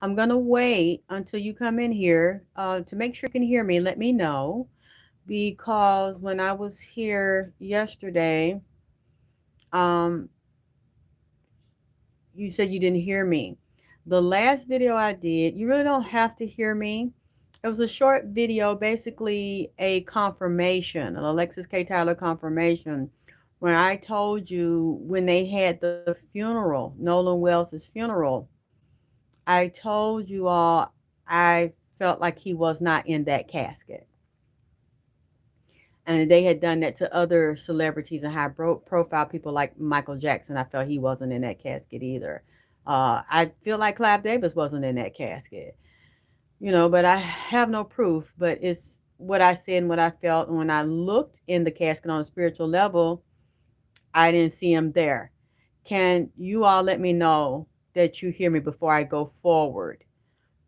I'm going to wait until you come in here to make sure you can hear me. Let me know because when I was here yesterday, um, you said you didn't hear me. The last video I did, you really don't have to hear me. It was a short video, basically a confirmation, an Alexis K. Tyler confirmation, when I told you when they had the funeral, Nolan Wells' funeral, I told you all I felt like he was not in that casket. And they had done that to other celebrities and high profile people like Michael Jackson. I felt he wasn't in that casket either. I feel like Clive Davis wasn't in that casket, but I have no proof. But it's what I said and what I felt. And when I looked in the casket on a spiritual level, I didn't see him there. Can you all let me know that you hear me before I go forward?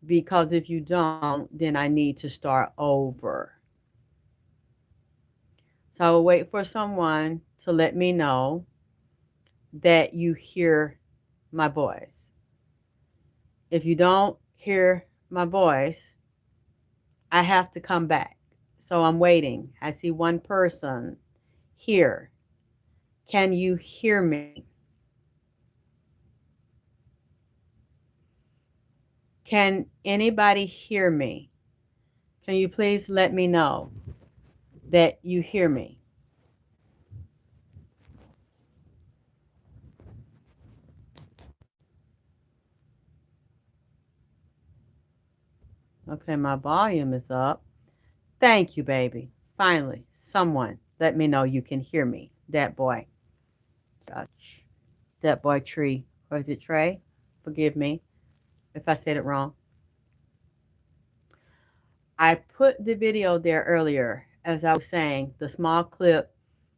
Because if you don't, then I need to start over. So I will wait for someone to let me know that you hear my voice. If you don't hear my voice, I have to come back. So I'm waiting. I see one person here. Can you hear me? Can anybody hear me? Can you please let me know that you hear me? Okay, my volume is up. Thank you, baby. Finally, someone let me know you can hear me. That boy. Uh, that boy Tree. Or is it Trey? Forgive me if I said it wrong. I put the video there earlier, as I was saying, the small clip.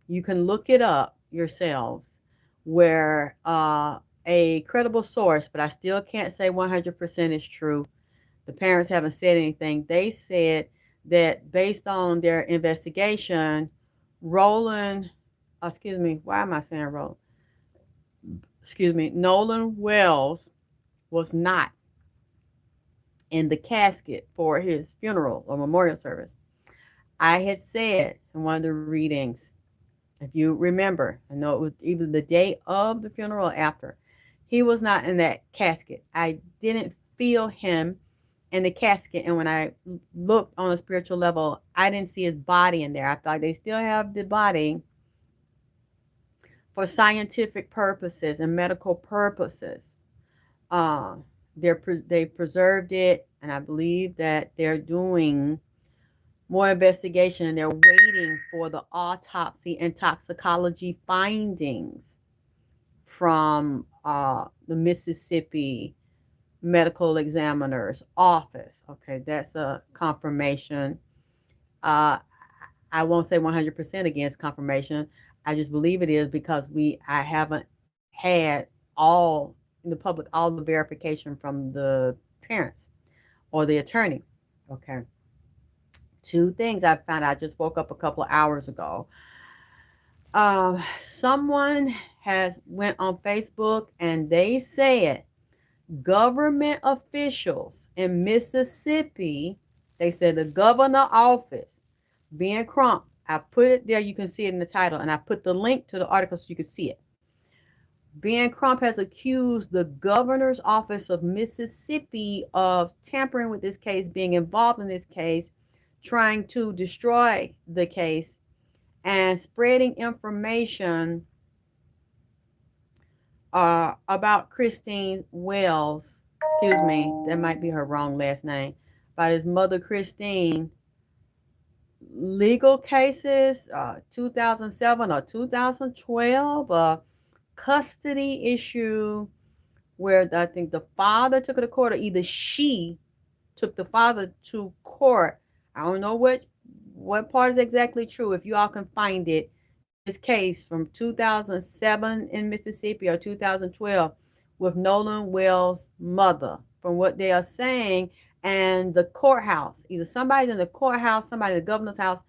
You can look it up yourselves, where a credible source, but I still can't say 100% is true. The parents haven't said anything. They said that based on their investigation, Roland, excuse me, why am I saying Roland? Excuse me, Nolan Wells was not in the casket for his funeral or memorial service. I had said in one of the readings, if you remember, I know it was either the day of the funeral or after, he was not in that casket. I didn't feel him in the casket. And when I looked on a spiritual level, I didn't see his body in there. I thought they still have the body for scientific purposes and medical purposes. Uh, they preserved it, and I believe that they're doing more investigation and they're waiting for the autopsy and toxicology findings from the Mississippi medical examiner's office. Okay, that's a confirmation. Uh, I won't say 100% against confirmation. I just believe it is because I haven't had all in the public all the verification from the parents or the attorney. Okay, two things I found. I just woke up a couple of hours ago. Someone has went on Facebook and they said government officials in Mississippi, they said the governor office, Ben Crump, I put it there, you can see it in the title, and I put the link to the article so you can see it. Ben Crump has accused the governor's office of Mississippi of tampering with this case, being involved in this case, trying to destroy the case, and spreading information about Christine Wells. Excuse me, that might be her wrong last name. By his mother, Christine. Legal cases, 2007 or 2012, custody issue where I think the father took her to court, or either she took the father to court. I don't know what part is exactly true. If you all can find it, this case from 2007 in Mississippi or 2012 with Nolan Wells' mother, from what they are saying, and the courthouse, either somebody in the courthouse, somebody in the governor's house,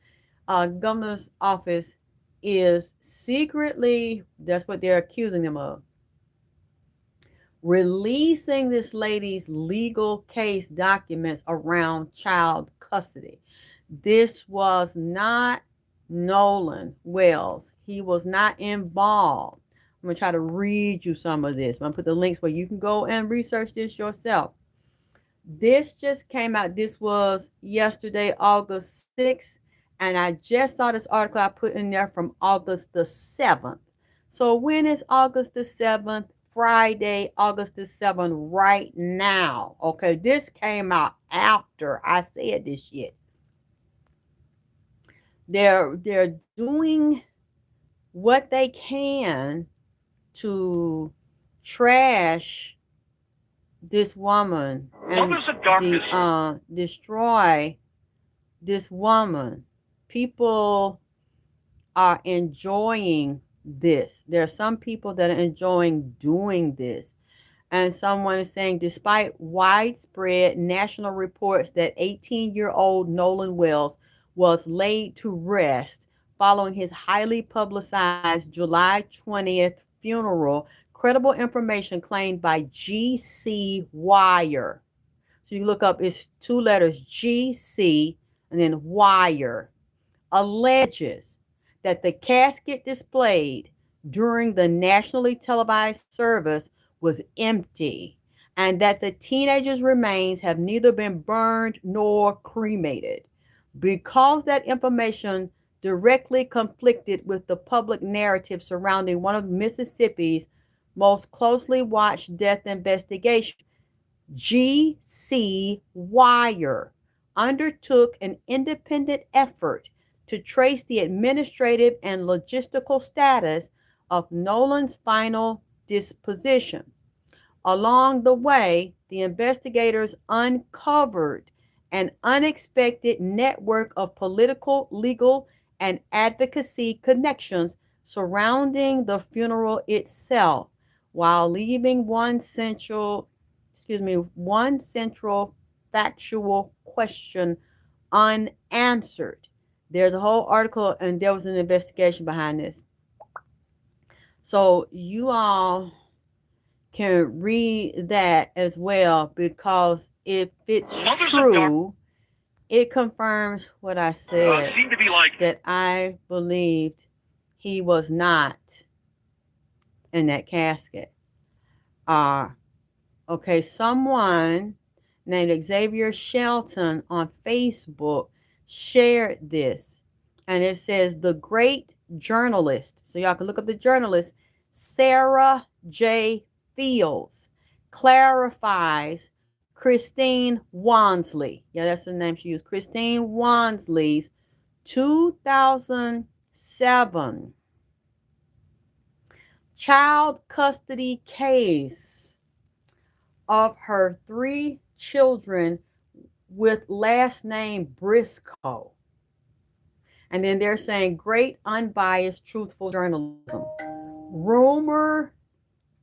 governor's office is secretly, that's what they're accusing them of, releasing this lady's legal case documents around child custody. This was not Nolan Wells. He was not involved. I'm going to try to read you some of this. I'm going to put the links where you can go and research this yourself. This just came out. This was yesterday, August 6th. And I just saw this article I put in there from August the 7th. So when is August the 7th? Friday, August the 7th, right now. Okay, this came out after I said this shit. They're doing what they can to trash this woman and destroy this woman. People are enjoying this. There are some people that are enjoying doing this. And someone is saying, despite widespread national reports that 18-year-old Nolan Wells was laid to rest following his highly publicized July 20th funeral, credible information claimed by GC Wire. So you look up, it's two letters, GC, and then Wire, alleges that the casket displayed during the nationally televised service was empty and that the teenager's remains have neither been burned nor cremated. Because that information directly conflicted with the public narrative surrounding one of Mississippi's most closely watched death investigations, GC Wire undertook an independent effort to trace the administrative and logistical status of Nolan's final disposition. Along the way, the investigators uncovered an unexpected network of political, legal, and advocacy connections surrounding the funeral itself, while leaving one central factual question unanswered. There's a whole article and there was an investigation behind this. So you all can read that as well, because if it's true, it confirms what I said, that I believed he was not in that casket. Okay, someone named Xavier Shelton on Facebook shared this, and it says the great journalist, so y'all can look up the journalist, Sarah J. Fields, clarifies Christine Wansley. Yeah, that's the name she used. Christine Wansley's 2007 child custody case of her 3 children with last name Briscoe. And then they're saying great unbiased, truthful journalism. Rumor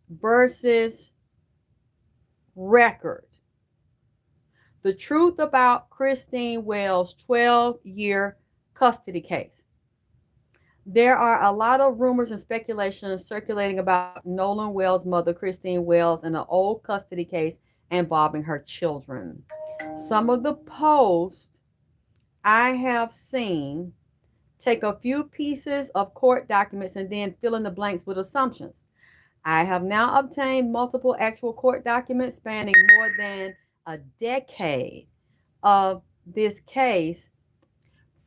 versus record. The truth about Christine Wells' 12-year custody case. There are a lot of rumors and speculations circulating about Nolan Wells' mother, Christine Wells, and an old custody case involving her children. Some of the posts I have seen take a few pieces of court documents and then fill in the blanks with assumptions. I have now obtained multiple actual court documents spanning more than a decade of this case,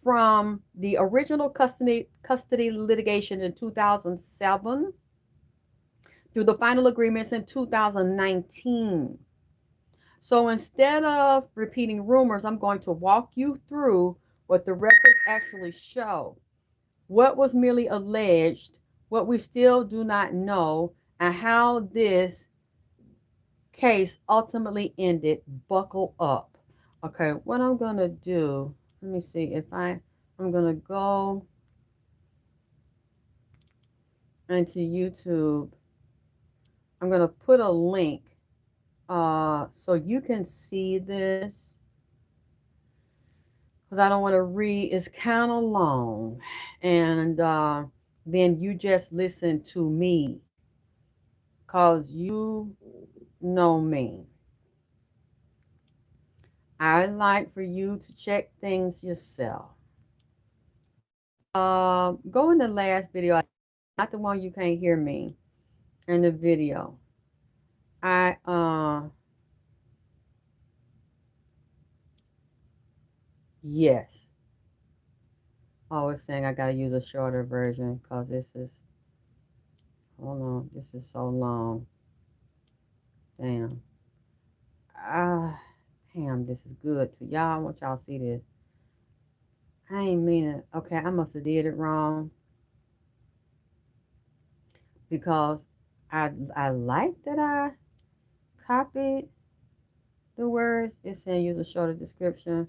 from the original custody litigation in 2007 through the final agreements in 2019. So instead of repeating rumors, I'm going to walk you through what the records actually show, what was merely alleged, what we still do not know, and how this case ultimately ended. Buckle up. Okay, what I'm going to do, let me see if I'm going to go into YouTube. I'm going to put a link so you can see this, because I don't want to read. It's kind of long. And then you just listen to me, because you know me. I like for you to check things yourself. Go in the last video, not the one you can't hear me in the video. I yes. Oh, it's saying I gotta use a shorter version because this is, hold on, this is so long. Damn. Ah, damn, this is good to y'all. I want y'all to see this. I ain't mean it. Okay, I must have did it wrong because I like that I copied the words. It's saying use a shorter description.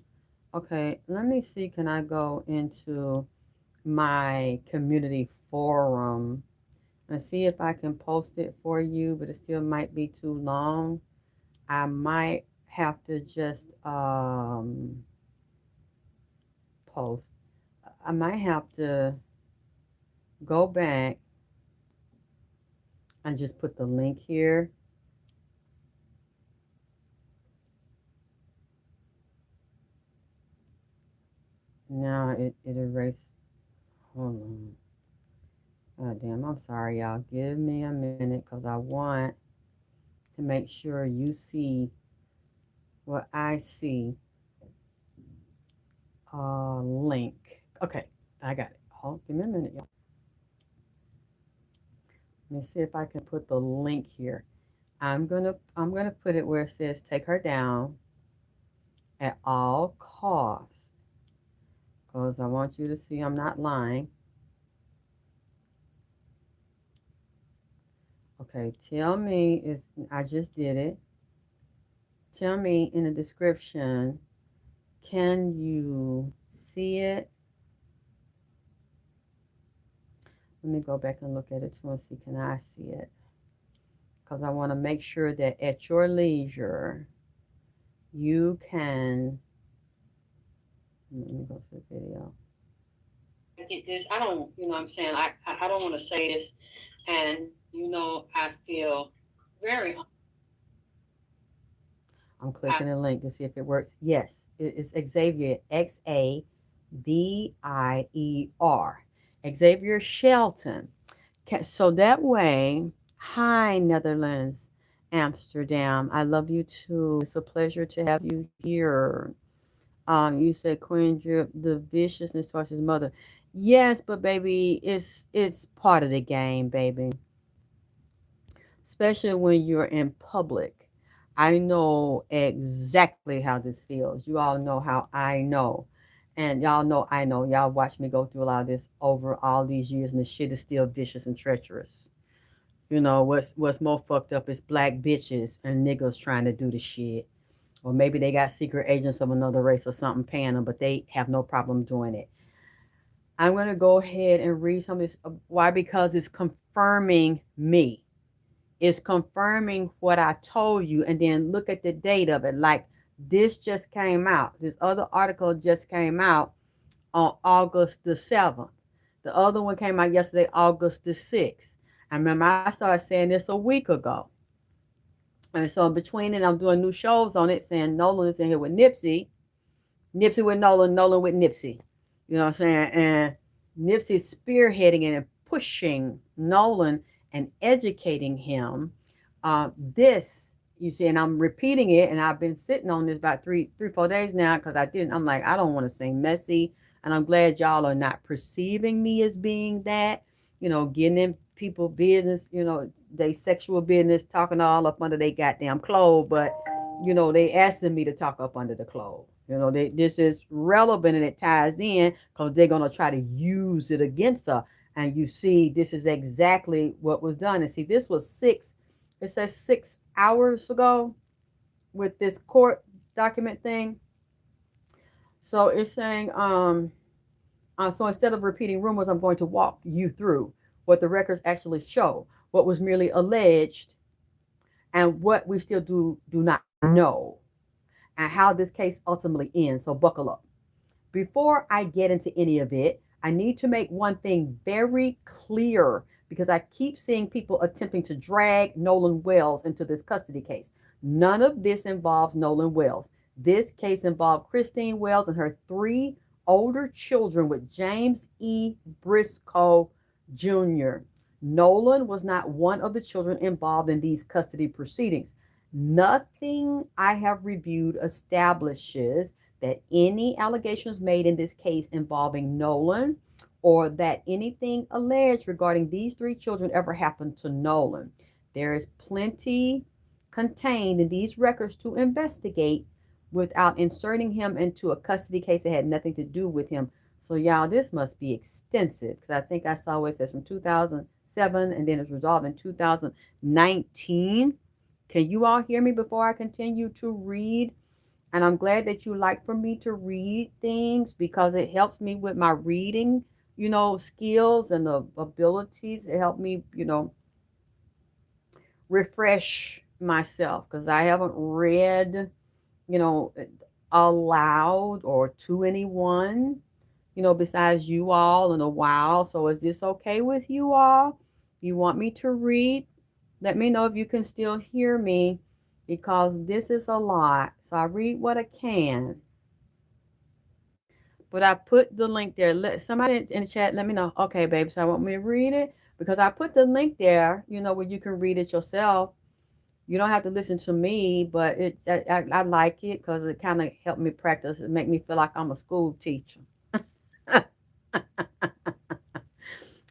Okay, let me see. Can I go into my community forum and see if I can post it for you, but it still might be too long. I might have to just post. I might have to go back and just put the link here. Now it erased. Hold on. Oh, damn, I'm sorry, y'all. Give me a minute because I want to make sure you see what I see. Link. Okay, I got it. Hold, give me a minute, y'all. Let me see if I can put the link here. I'm gonna put it where it says take her down at all costs because I want you to see I'm not lying. Okay, tell me if I just did it. Tell me in the description, can you see it? Let me go back and look at it too and see, can I see it? Because I want to make sure that at your leisure, you can, let me go to the video. Get this, I don't, you know what I'm saying, I don't want to say this, and, you know, I feel very, I'm clicking the link to see if it works. Yes, it's Xavier, Xavier. Xavier Shelton. So that way, hi, Netherlands, Amsterdam. I love you too. It's a pleasure to have you here. You said Queen Drip, the viciousness towards his mother. Yes, but baby, it's part of the game, baby. Especially when you're in public. I know exactly how this feels. You all know how I know. And y'all know I know. Y'all watch me go through a lot of this over all these years, and the shit is still vicious and treacherous. You know, what's more fucked up is black bitches and niggas trying to do the shit. Or maybe they got secret agents of another race or something paying them, but they have no problem doing it. I'm going to go ahead and read some of this. Why? Because it's confirming me. It's confirming what I told you, and then look at the date of it. Like this just came out. This other article just came out on August the 7th. The other one came out yesterday, August the 6th. I remember I started saying this a week ago. And so in between it, I'm doing new shows on it, saying Nolan is in here with Nipsey, Nipsey with Nolan, Nolan with Nipsey. You know what I'm saying? And Nipsey's spearheading it and pushing Nolan and educating him. This, you see, and I'm repeating it, and I've been sitting on this about 4 days now because I didn't. I'm like, I don't want to seem messy, and I'm glad y'all are not perceiving me as being that. You know, getting in people business. You know, they sexual business, talking all up under their goddamn clothes, but you know, they asking me to talk up under the clothes. You know, this is relevant and it ties in because they're going to try to use it against her. And you see, this is exactly what was done. And see, this was it says 6 hours ago with this court document thing. So it's saying, so instead of repeating rumors, I'm going to walk you through what the records actually show, what was merely alleged, and what we still do not know, and how this case ultimately ends. So buckle up. Before I get into any of it, I need to make one thing very clear because I keep seeing people attempting to drag Nolan Wells into this custody case. None of this involves Nolan Wells. This case involved Christine Wells and her three older children with James E. Briscoe Jr. Nolan was not one of the children involved in these custody proceedings. Nothing I have reviewed establishes that any allegations made in this case involving Nolan or that anything alleged regarding these three children ever happened to Nolan. There is plenty contained in these records to investigate without inserting him into a custody case that had nothing to do with him. So, y'all, this must be extensive because I think I saw it says from 2007 and then it's resolved in 2019. Can you all hear me before I continue to read? And I'm glad that you like for me to read things because it helps me with my reading, skills and the abilities. It helped me, refresh myself because I haven't read, you know, aloud or to anyone, besides you all in a while. So is this okay with you all? You want me to read? Let me know if you can still hear me because this is a lot. So I read what I can. But I put the link there. Let somebody in the chat let me know. Okay, baby. So I want me to read it because I put the link there, where you can read it yourself. You don't have to listen to me, but I like it because it kind of helped me practice. It make me feel like I'm a school teacher.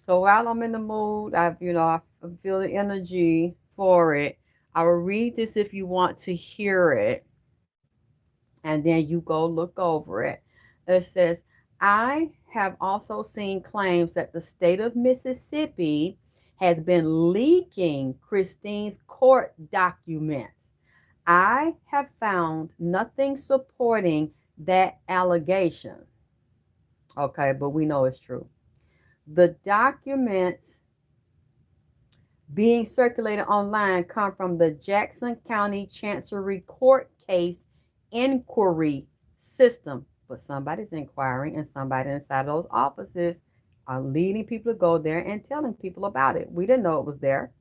So while I'm in the mood, I feel the energy for it. I will read this if you want to hear it, and then you go look over it. It says, I have also seen claims that the state of Mississippi has been leaking Christine's court documents. I have found nothing supporting that allegation. Okay, but we know it's true. The documents being circulated online come from the Jackson County Chancery Court case inquiry system. But somebody's inquiring, and somebody inside those offices are leading people to go there and telling people about it. We didn't know it was there.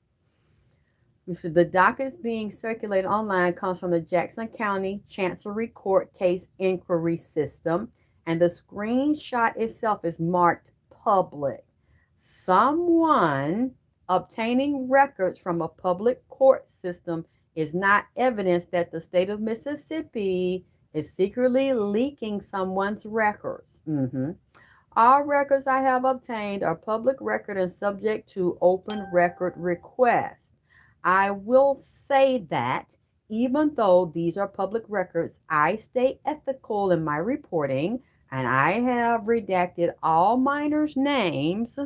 The dockets being circulated online comes from the Jackson County Chancery Court case inquiry system, and the screenshot itself is marked public. Someone obtaining records from a public court system is not evidence that the state of Mississippi is secretly leaking someone's records. All records I have obtained are public record and subject to open record request. I will say that even though these are public records, I stay ethical in my reporting, and I have redacted all minors' names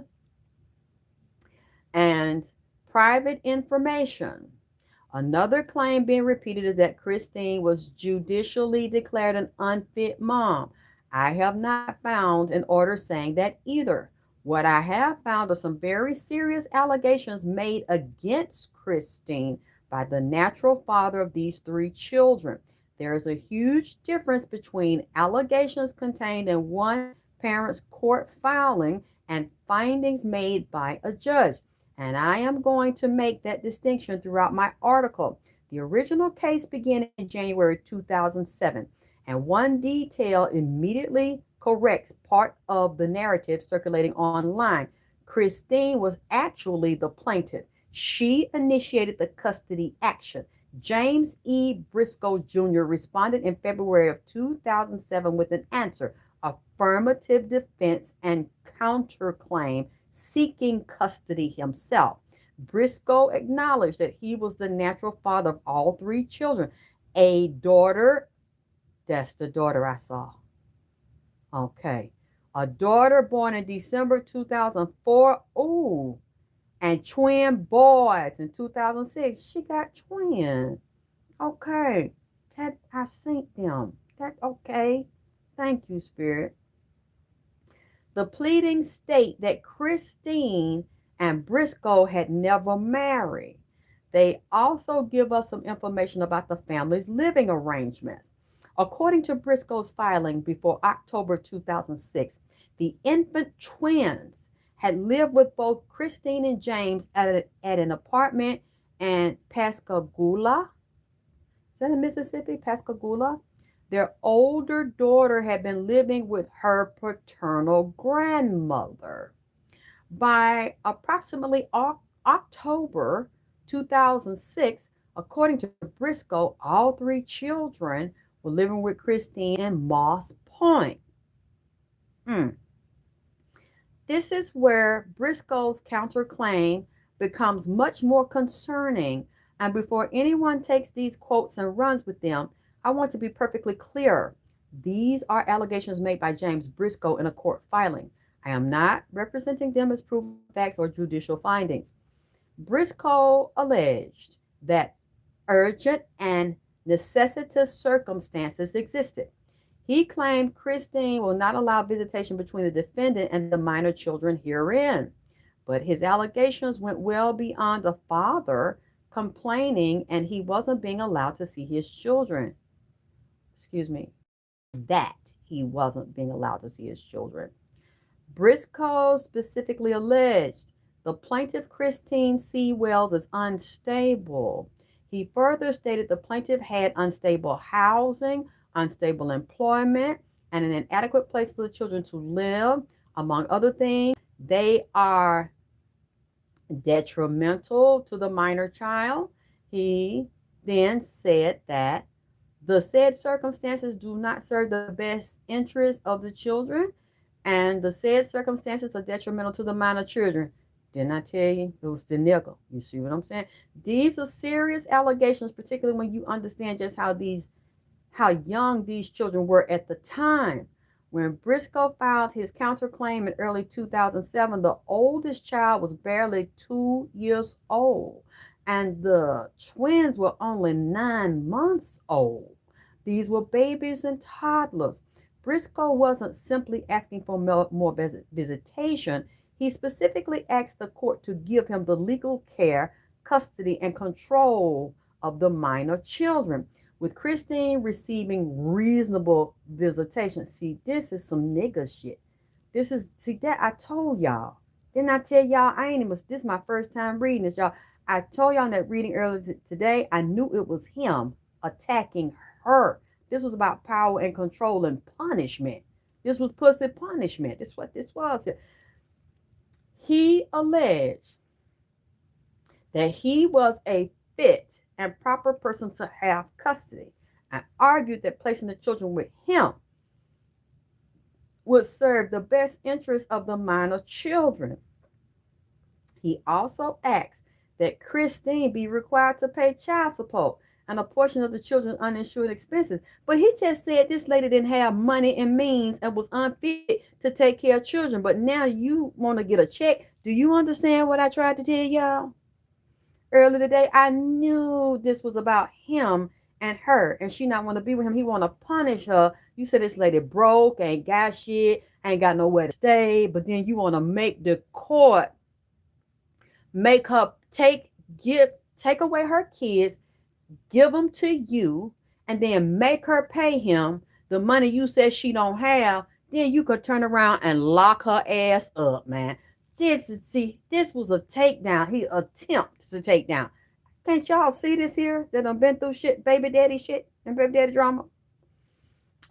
and private information. Another claim being repeated is that Christine was judicially declared an unfit mom. I have not found an order saying that either. What I have found are some very serious allegations made against Christine by the natural father of these three children. There is a huge difference between allegations contained in one parent's court filing and findings made by a judge. And I am going to make that distinction throughout my article. The original case began in January 2007, and one detail immediately corrects part of the narrative circulating online. Christine was actually the plaintiff. She initiated the custody action. James E. Briscoe Jr. responded in February of 2007 with an answer, affirmative defense, and counterclaim seeking custody himself. Briscoe acknowledged that he was the natural father of all three children. A daughter, that's the daughter I saw. Okay. A daughter born in December 2004. Ooh. And twin boys in 2006. She got twins. Okay. That I seen them. That's okay. Thank you, Spirit. The pleadings state that Christine and Briscoe had never married. They also give us some information about the family's living arrangements. According to Briscoe's filing before October 2006, the infant twins had lived with both Christine and James at an apartment in Pascagoula. Is that in Mississippi? Pascagoula? Their older daughter had been living with her paternal grandmother. By approximately October 2006, according to Briscoe, all three children were living with Christine in Moss Point. Hmm. This is where Briscoe's counterclaim becomes much more concerning. And before anyone takes these quotes and runs with them, I want to be perfectly clear. These are allegations made by James Briscoe in a court filing. I am not representing them as proven facts or judicial findings. Briscoe alleged that urgent and necessitous circumstances existed. He claimed Christine will not allow visitation between the defendant and the minor children herein. But his allegations went well beyond the father complaining and he wasn't being allowed to see his children. Excuse me, that he wasn't being allowed to see his children. Briscoe specifically alleged the plaintiff Christine C. Wells is unstable. He further stated the plaintiff had unstable housing, unstable employment, and an inadequate place for the children to live. Among other things, they are detrimental to the minor child. He then said that the said circumstances do not serve the best interest of the children, and the said circumstances are detrimental to the minor children. Didn't I tell you? It was the nigga. You see what I'm saying? These are serious allegations, particularly when you understand just how young these children were at the time. When Briscoe filed his counterclaim in early 2007, the oldest child was barely 2 years old, and the twins were only 9 months old. These were babies and toddlers. Briscoe wasn't simply asking for more visitation. He specifically asked the court to give him the legal care, custody, and control of the minor children, with Christine receiving reasonable visitation. See, this is some nigga shit. See, that I told y'all. Didn't I tell y'all? This is my first time reading this, y'all. I told y'all in that reading earlier today, I knew it was him attacking her. This was about power and control and punishment. This was pussy punishment. That's what this was. He alleged that he was a fit and proper person to have custody and argued that placing the children with him would serve the best interest of the minor children. He also asked that Christine be required to pay child support and a portion of the children's uninsured expenses. But he just said this lady didn't have money and means and was unfit to take care of children. But now you want to get a check. Do you understand what I tried to tell y'all? Earlier today, I knew this was about him and her, and she not want to be with him. He want to punish her. You said this lady broke, ain't got shit, ain't got nowhere to stay, but then you want to make the court make her take away her kids, give them to you, and then make her pay him the money you said she don't have. Then you could turn around and lock her ass up, man. This was a takedown. He attempted to take down. Can't y'all see this here? That I've been through shit, baby daddy shit, and baby daddy drama.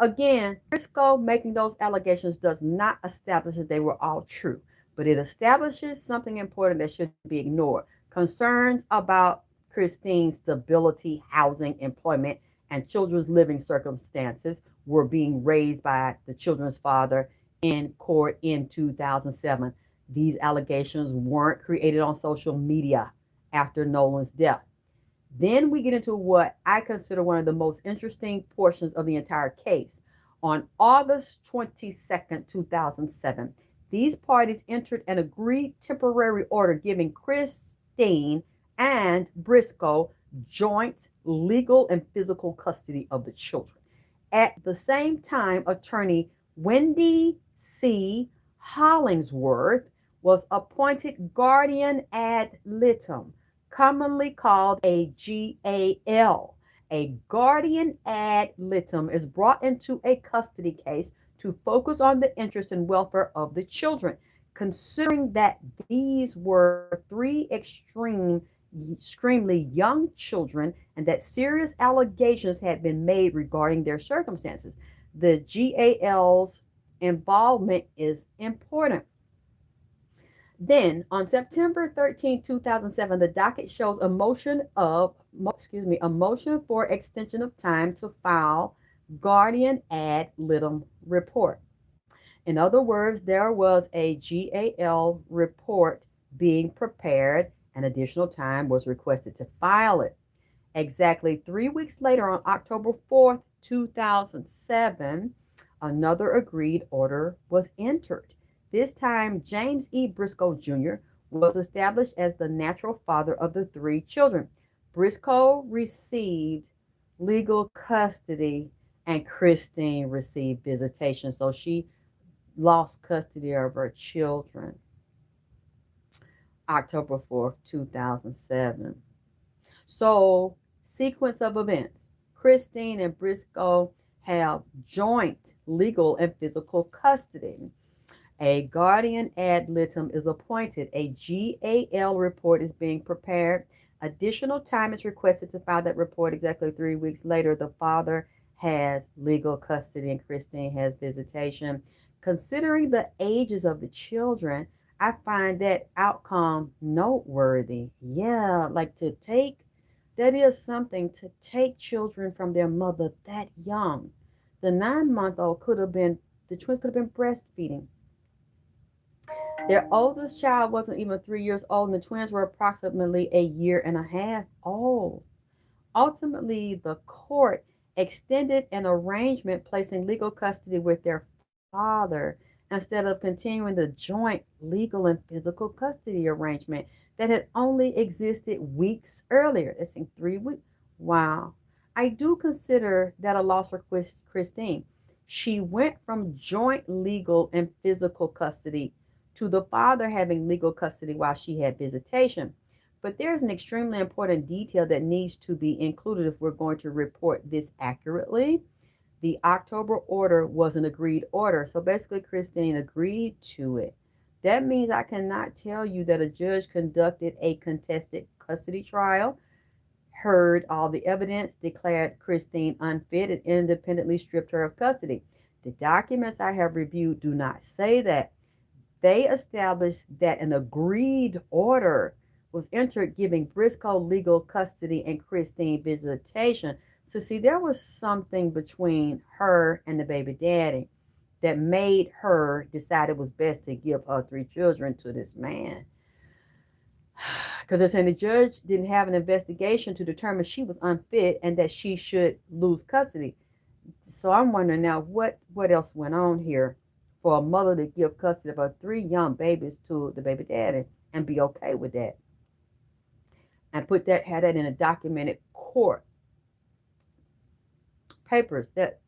Again, Briscoe making those allegations does not establish that they were all true, but it establishes something important that shouldn't be ignored. Concerns about Christine's stability, housing, employment, and children's living circumstances were being raised by the children's father in court in 2007. These allegations weren't created on social media after Nolan's death. Then we get into what I consider one of the most interesting portions of the entire case. On August 22nd, 2007, these parties entered an agreed temporary order giving Christine and Briscoe joint legal and physical custody of the children. At the same time, attorney Wendy C. Hollingsworth was appointed guardian ad litem, commonly called a GAL. A guardian ad litem is brought into a custody case to focus on the interest and welfare of the children. Considering that these were three extremely young children and that serious allegations had been made regarding their circumstances, the GAL's involvement is important. Then, on September 13, 2007, the docket shows a motion for extension of time to file guardian ad litem report. In other words, there was a GAL report being prepared, and additional time was requested to file it. Exactly 3 weeks later, on October 4th, 2007, another agreed order was entered. This time, James E. Briscoe Jr. was established as the natural father of the three children. Briscoe received legal custody, and Christine received visitation. So she lost custody of her children October 4th, 2007. So, sequence of events. Christine and Briscoe have joint legal and physical custody. A guardian ad litem is appointed. A GAL report is being prepared. Additional time is requested to file that report. Exactly 3 weeks later, the father has legal custody and Christine has visitation. Considering the ages of the children, I find that outcome noteworthy. Yeah, like to take, that is something to take children from their mother that young. The 9-month-old could have been, the twins could have been breastfeeding. Their oldest child wasn't even 3 years old, and the twins were approximately a year and a half old. Ultimately, the court extended an arrangement placing legal custody with their father instead of continuing the joint legal and physical custody arrangement that had only existed weeks earlier. It's in 3 weeks. Wow. I do consider that a loss for Christine. She went from joint legal and physical custody to the father having legal custody while she had visitation. But there's an extremely important detail that needs to be included if we're going to report this accurately. The October order was an agreed order. So basically, Christine agreed to it. That means I cannot tell you that a judge conducted a contested custody trial, heard all the evidence, declared Christine unfit, and independently stripped her of custody. The documents I have reviewed do not say that. They established that an agreed order was entered giving Briscoe legal custody and Christine visitation. So, see, there was something between her and the baby daddy that made her decide it was best to give her three children to this man. Because they're saying the judge didn't have an investigation to determine she was unfit and that she should lose custody. So I'm wondering now what else went on here for a mother to give custody of her three young babies to the baby daddy and be okay with that. And had that in a documented court papers that,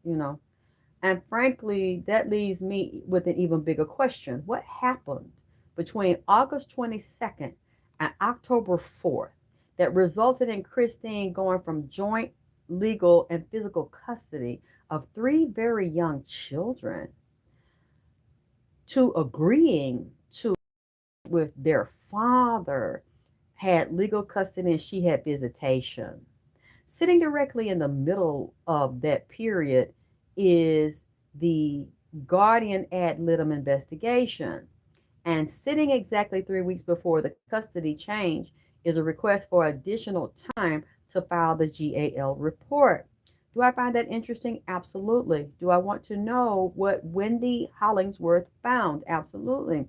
and frankly, that leaves me with an even bigger question. What happened between August 22nd and October 4th that resulted in Christine going from joint legal and physical custody of three very young children to agreeing to with their father had legal custody and she had visitation? Sitting directly in the middle of that period is the guardian ad litem investigation. And sitting exactly 3 weeks before the custody change is a request for additional time to file the GAL report. Do I find that interesting? Absolutely. Do I want to know what Wendy Hollingsworth found? Absolutely.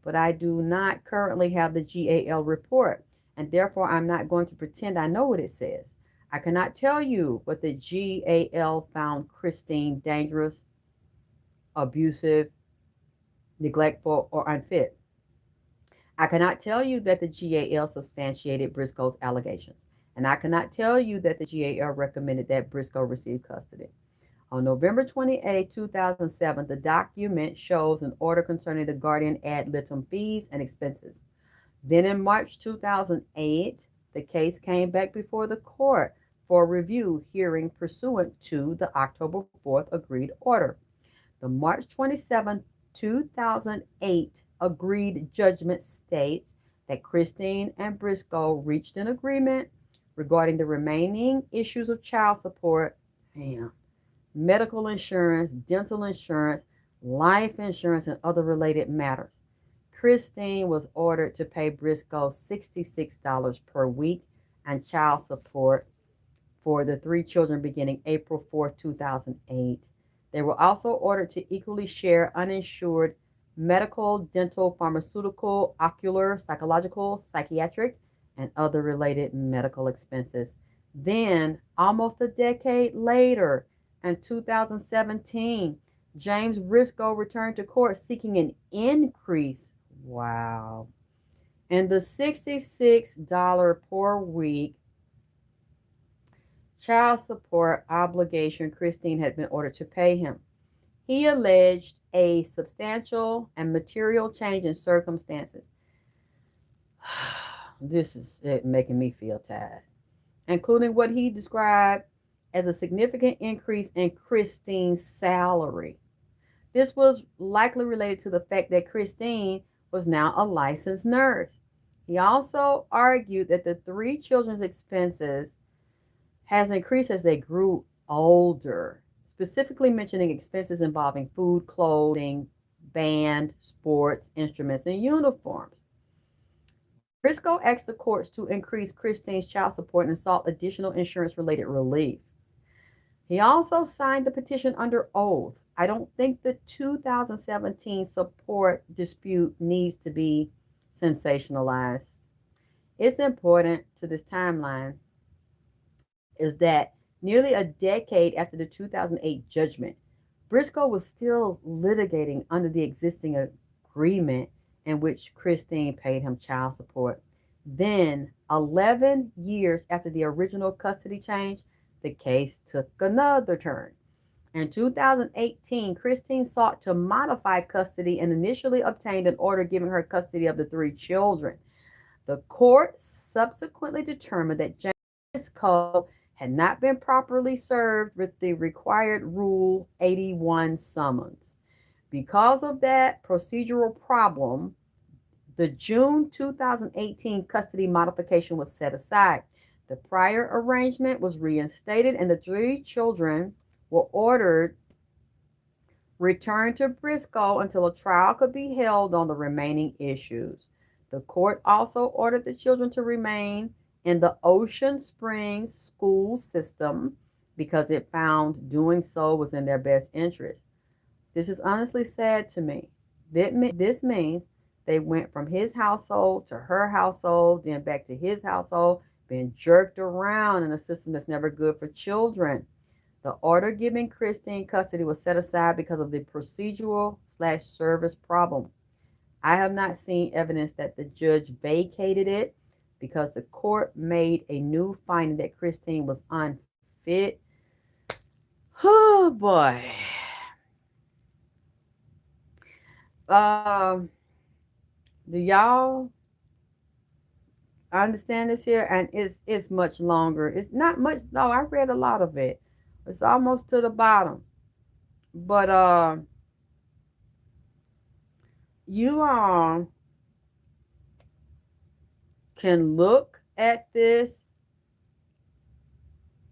But I do not currently have the GAL report, and therefore I'm not going to pretend I know what it says. I cannot tell you what the GAL found Christine dangerous, abusive, neglectful, or unfit. I cannot tell you that the GAL substantiated Briscoe's allegations. And I cannot tell you that the GAL recommended that Briscoe receive custody. On November 28, 2007, the document shows an order concerning the guardian ad litem fees and expenses. Then in March 2008, the case came back before the court for review hearing pursuant to the October 4th agreed order. The March 27, 2008 agreed judgment states that Christine and Briscoe reached an agreement regarding the remaining issues of child support, damn, medical insurance, dental insurance, life insurance, and other related matters. Christine was ordered to pay Briscoe $66 per week and child support for the three children beginning April 4, 2008. They were also ordered to equally share uninsured medical, dental, pharmaceutical, ocular, psychological, psychiatric, and other related medical expenses. Then, almost a decade later, in 2017, James Briscoe returned to court seeking an increase. Wow. In the $66 per week child support obligation Christine had been ordered to pay him. He alleged a substantial and material change in circumstances. This is it making me feel tired, including what he described as a significant increase in Christine's salary. This was likely related to the fact that Christine was now a licensed nurse. He also argued that the three children's expenses has increased as they grew older, specifically mentioning expenses involving food, clothing, band, sports, instruments, and uniforms. Briscoe asked the courts to increase Christine's child support and sought additional insurance related relief. He also signed the petition under oath. I don't think the 2017 support dispute needs to be sensationalized. It's important to this timeline is that nearly a decade after the 2008 judgment, Briscoe was still litigating under the existing agreement in which Christine paid him child support. Then, 11 years after the original custody change, the case took another turn. In 2018, Christine sought to modify custody and initially obtained an order giving her custody of the three children. The court subsequently determined that James Briscoe had not been properly served with the required Rule 81 summons. Because of that procedural problem, the June 2018 custody modification was set aside. The prior arrangement was reinstated and the three children were ordered returned to Briscoe until a trial could be held on the remaining issues. The court also ordered the children to remain in the Ocean Springs school system because it found doing so was in their best interest. This is honestly sad to me. This means they went from his household to her household, then back to his household, being jerked around in a system that's never good for children. The order giving Christine custody was set aside because of the procedural/service problem. I have not seen evidence that the judge vacated it because the court made a new finding that Christine was unfit. Oh boy. Do y'all understand this here? And it's much longer. It's not much though. I read a lot of it. It's almost to the bottom. But you all can look at this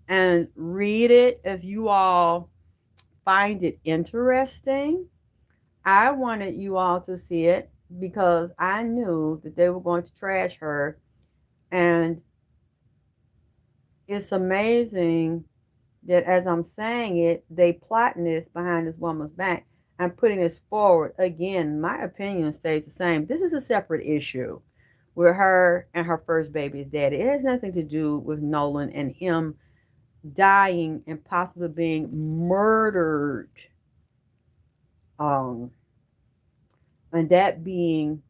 and read it if you all find it interesting. I wanted you all to see it because I knew that they were going to trash her. And it's amazing that as I'm saying it, they plotting this behind this woman's back and putting this forward. Again, my opinion stays the same. This is a separate issue with her and her first baby's daddy. It has nothing to do with Nolan and him dying and possibly being murdered. And that being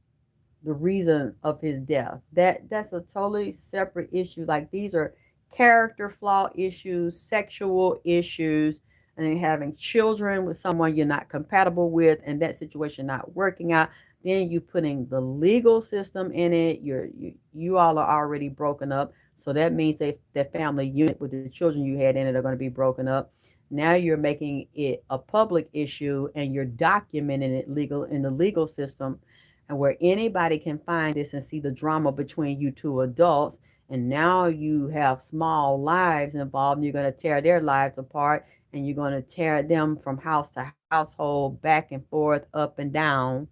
the reason of his death. That's a totally separate issue. Like these are character flaw issues, sexual issues, and then having children with someone you're not compatible with, and that situation not working out. Then you putting the legal system in it. You all are already broken up, so that means that family unit with the children you had in it are going to be broken up. Now you're making it a public issue and you're documenting it legal in the legal system, and where anybody can find this and see the drama between you two adults. And now you have small lives involved, and you're going to tear their lives apart, and you're going to tear them from house to household, back and forth, up and down,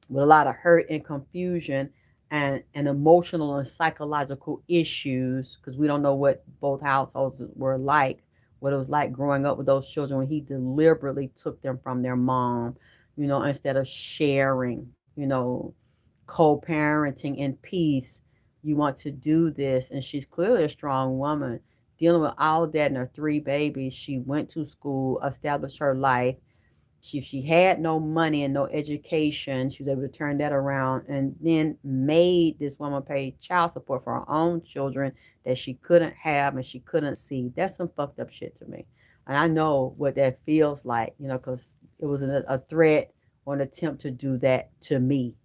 with a lot of hurt and confusion, and emotional and psychological issues, because we don't know what both households were like, what it was like growing up with those children when he deliberately took them from their mom, instead of sharing, co-parenting in peace. You want to do this, and she's clearly a strong woman dealing with all of that and her three babies. She went to school, established her life. She had no money and no education. She was able to turn that around, and then made this woman pay child support for her own children that she couldn't have and she couldn't see. That's some fucked up shit to me. And I know what that feels like, because it was a threat or an attempt to do that to me.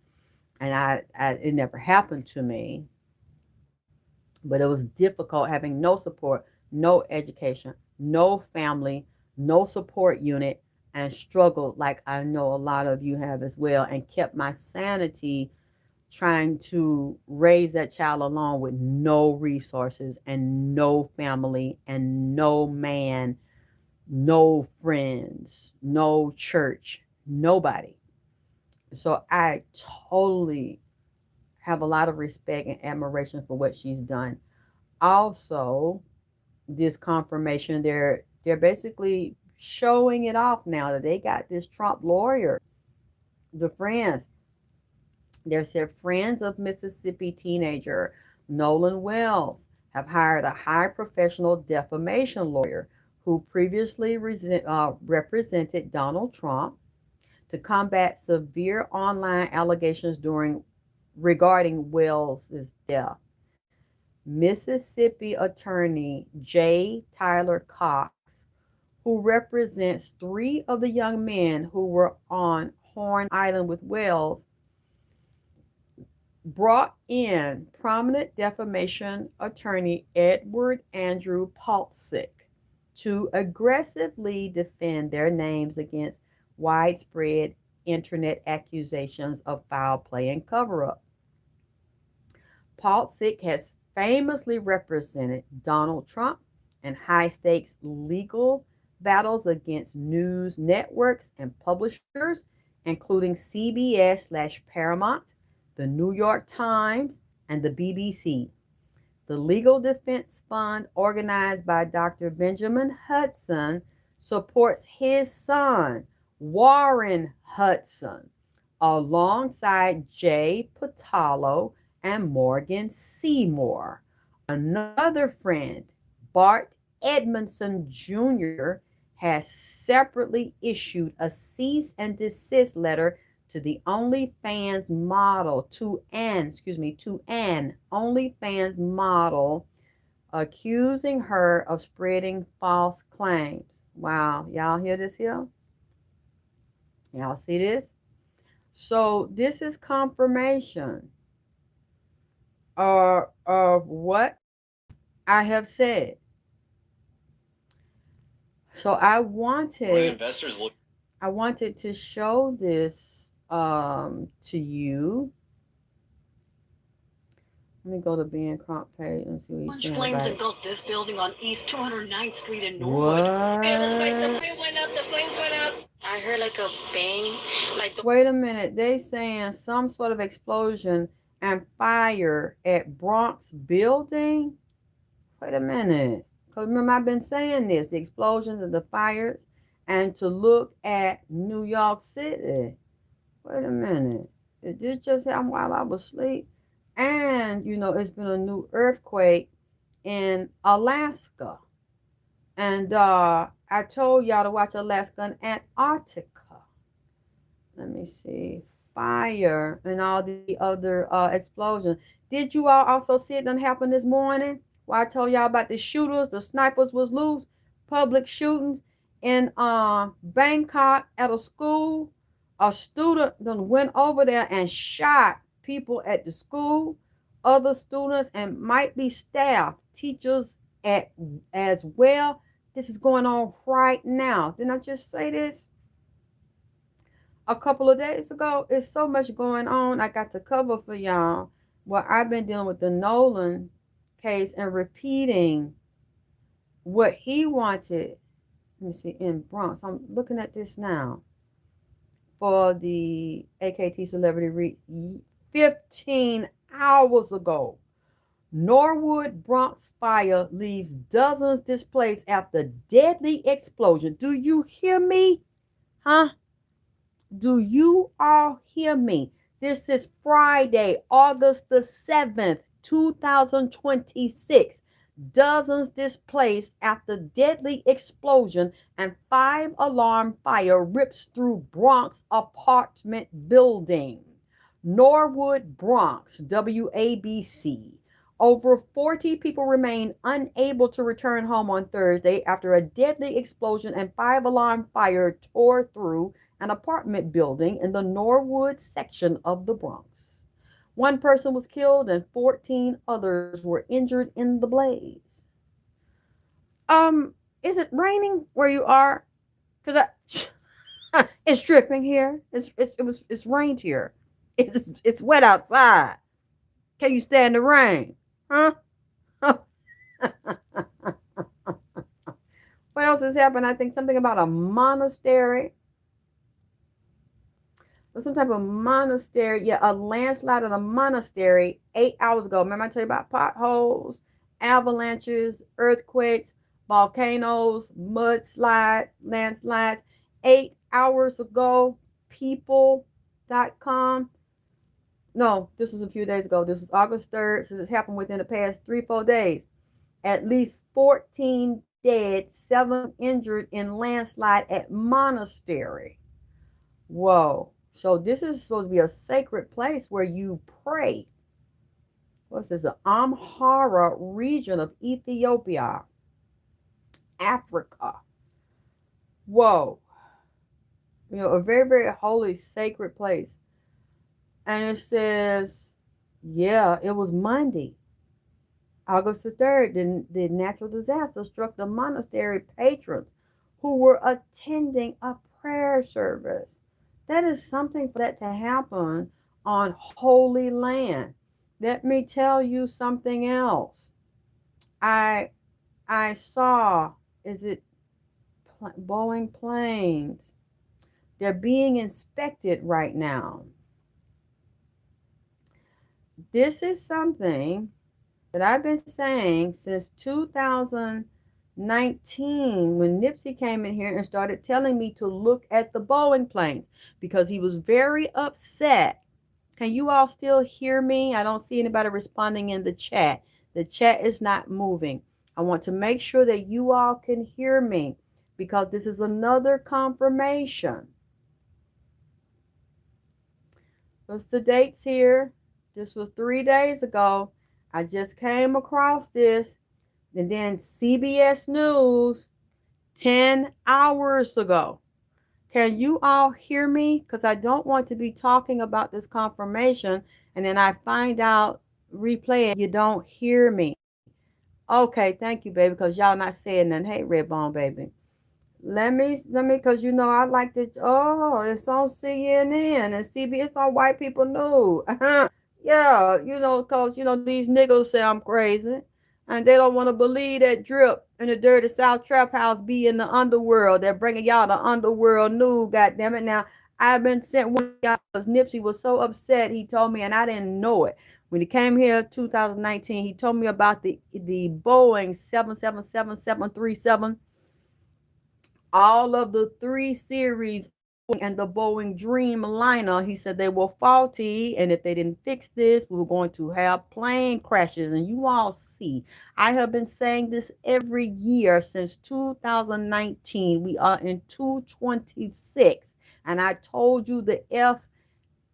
And it never happened to me, but it was difficult having no support, no education, no family, no support unit, and struggled like I know a lot of you have as well, and kept my sanity trying to raise that child alone with no resources and no family and no man, no friends, no church, nobody. So I totally have a lot of respect and admiration for what she's done. Also, this confirmation, they're basically showing it off now that they got this Trump lawyer. The friends, they said friends of Mississippi teenager Nolan Wells have hired a high professional defamation lawyer who previously represented Donald Trump to combat severe online allegations during regarding Wells' death. Mississippi attorney J. Tyler Cox, who represents three of the young men who were on Horn Island with Wells, brought in prominent defamation attorney Edward Andrew Paltzik to aggressively defend their names against widespread internet accusations of foul play and cover up. Paltzik has famously represented Donald Trump in high stakes legal battles against news networks and publishers, including CBS/Paramount, the New York Times, and the BBC. The Legal Defense Fund, organized by Dr. Benjamin Hudson, supports his son, Warren Hudson, alongside Jay Patalo and Morgan Seymour. Another friend, Bart Edmondson Jr., has separately issued a cease and desist letter to the OnlyFans model, to an OnlyFans model, accusing her of spreading false claims. Wow, y'all hear this here? Y'all see this? So this is confirmation of what I have said. So I wanted to show this to you. Let me go to Ben Crump page and see what he's saying Flames about it. engulfed this building on East 209th Street in Norwood. What? It was like the flame went up, the flames went up. I heard like a bang, like the. Wait a minute. They saying some sort of explosion and fire at Bronx building? Wait a minute. Because remember, I've been saying this, the explosions and the fires, and to look at New York City. Wait a minute. Did this just happen while I was asleep? And, it's been a new earthquake in Alaska. And I told y'all to watch Alaska and Antarctica. Let me see. Fire and all the other explosions. Did you all also see it done happen this morning? Well, I told y'all about the shooters, the snipers was loose, public shootings in Bangkok at a school. A student done went over there and shot people at the school, other students, and might be staff, teachers as well. This is going on right now. Didn't I just say this a couple of days ago? It's so much going on. I got to cover for y'all. Well, I've been dealing with the Nolan case and repeating what he wanted. Let me see, in Bronx. I'm looking at this now for the AKT Celebrity Read 15 hours ago. Norwood Bronx fire leaves dozens displaced after deadly explosion. Do you hear me? Huh? Do you all hear me? This is Friday, August the 7th, 2026. Dozens displaced after deadly explosion and 5 alarm fire rips through Bronx apartment building. Norwood, Bronx, WABC. Over 40 people remain unable to return home on Thursday after a deadly explosion and 5 alarm fire tore through an apartment building in the Norwood section of the Bronx. One person was killed and 14 others were injured in the blaze. Is it raining where you are? Because it's dripping here. It's rained here. It's wet outside. Can you stand the rain? Huh? What else has happened? I think something about a monastery. Some type of monastery. Yeah, a landslide in a monastery 8 hours ago. Remember I told you about potholes, avalanches, earthquakes, volcanoes, mudslides, landslides. 8 hours ago, people.com. No, this was a few days ago. This was August 3rd. So this happened within the past 3-4 days. At least 14 dead, 7 injured in landslide at monastery. Whoa. So this is supposed to be a sacred place where you pray. What's this? The Amhara region of Ethiopia, Africa. Whoa. A very, very holy, sacred place. And it says, yeah, it was Monday, August the 3rd. The natural disaster struck the monastery patrons who were attending a prayer service. That is something for that to happen on holy land. Let me tell you something else. I saw, is it Boeing planes? They're being inspected right now. This is something that I've been saying since 2019 when Nipsey came in here and started telling me to look at the Boeing planes because he was very upset. Can you all still hear me? I don't see anybody responding in the chat. The chat is not moving. I want to make sure that you all can hear me because this is another confirmation. What's the dates here? This was 3 days ago. I just came across this. And then CBS News 10 hours ago. Can you all hear me? Because I don't want to be talking about this confirmation and then I find out replay and you don't hear me. Okay, thank you, baby, because y'all not saying nothing. Hey, Redbone, baby. Let me, because I like to, oh, it's on CNN and CBS, it's on white people news. Yeah, because, these niggas say I'm crazy. And they don't want to believe that Drip in the dirty South Trap House be in the underworld. They're bringing y'all the underworld news, goddammit. Now, I've been sent one of y'all because Nipsey was so upset, he told me, and I didn't know it. When he came here 2019, he told me about the Boeing 777-737, all of the 3 series and the Boeing Dreamliner. He said they were faulty, and if they didn't fix this, we were going to have plane crashes. And you all see, I have been saying this every year since 2019. We are in 226, and I told you the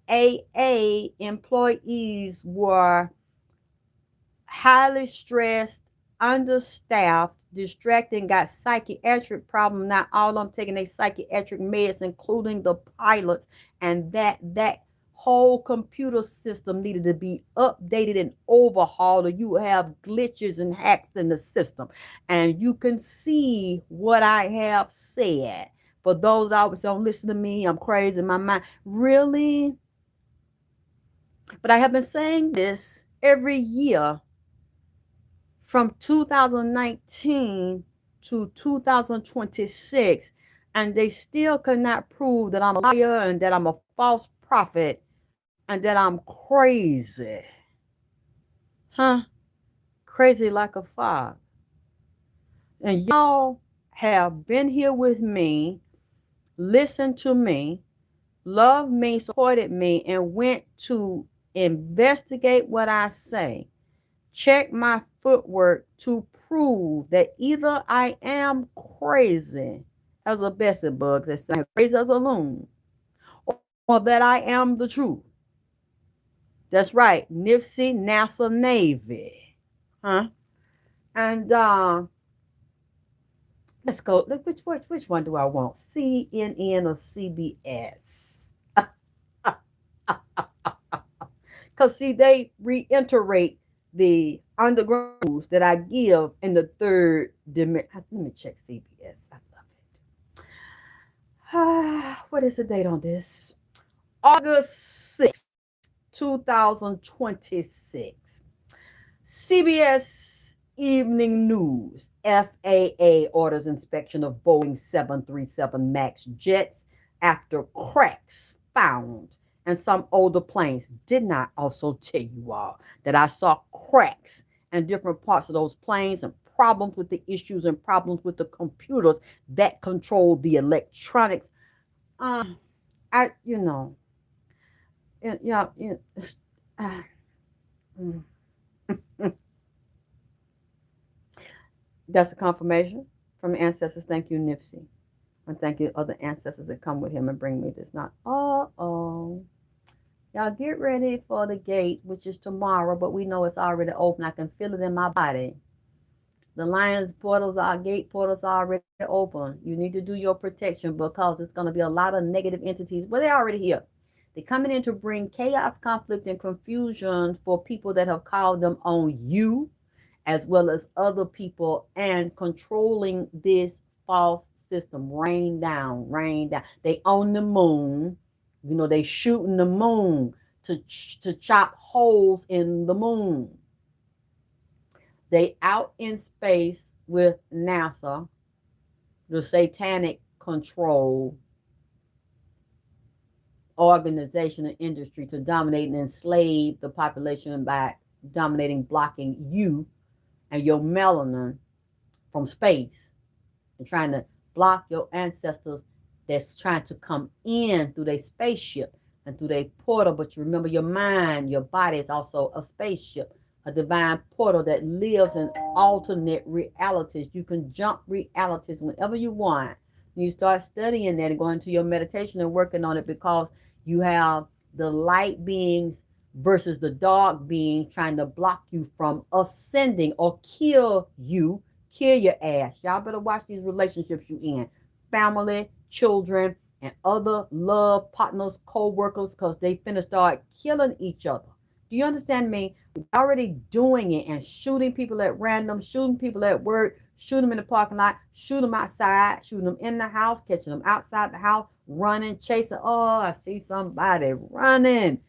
FAA employees were highly stressed, understaffed, distracted, got psychiatric problem. Not all of them taking their psychiatric meds, including the pilots, and that whole computer system needed to be updated and overhauled, or you have glitches and hacks in the system. And you can see what I have said. For those always don't listen to me, I'm crazy in my mind. Really? But I have been saying this every year from 2019 to 2026, and they still cannot prove that I'm a liar and that I'm a false prophet and that I'm crazy. Huh? Crazy like a fog. And y'all have been here with me, listened to me, loved me, supported me, and went to investigate what I say. Check my footwork to prove that either I am crazy as a Bessie bug that's crazy as a loon, or that I am the truth. That's right, Nipsey, NASA, Navy. Huh? And let's go. Which one do I want? CNN or CBS? Because, see, they reiterate the underground rules that I give in the third dimension. Let me check CBS. I love it. What is the date on this? August 6th, 2026. CBS Evening News. FAA orders inspection of Boeing 737 MAX jets after cracks found and some older planes. Didn't I also tell you all that I saw cracks in different parts of those planes and problems with the issues and problems with the computers that control the electronics? I, you know, yeah, uh, mm. That's a confirmation from the ancestors. Thank you, Nipsey. And thank you, other ancestors that come with him and bring me this. Not, oh. Y'all get ready for the gate, which is tomorrow, but we know it's already open. I can feel it in my body. The Lions portals, our gate portals are already open. You need to do your protection because it's going to be a lot of negative entities. Well, they're already here. They're coming in to bring chaos, conflict, and confusion for people that have called them on you, as well as other people, and controlling this false system. Rain down, rain down. They own the moon. You know, they shooting the moon to chop holes in the moon. They out in space with NASA, the satanic control organization and industry, to dominate and enslave the population by dominating, blocking you and your melanin from space, and trying to block your ancestors that's trying to come in through their spaceship and through their portal. But you remember, your mind, your body is also a spaceship, a divine portal that lives in alternate realities. You can jump realities whenever you want. You start studying that and going to your meditation and working on it, because you have the light beings versus the dark beings trying to block you from ascending or kill you, kill your ass. Y'all better watch these relationships you in. Family, children, and other love partners, co-workers, because they finna start killing each other. Do you understand me? We're already doing it and shooting people at random, shooting people at work, shoot them in the parking lot, shoot them outside, shooting them in the house, catching them outside the house, running, chasing. Oh, I see somebody running.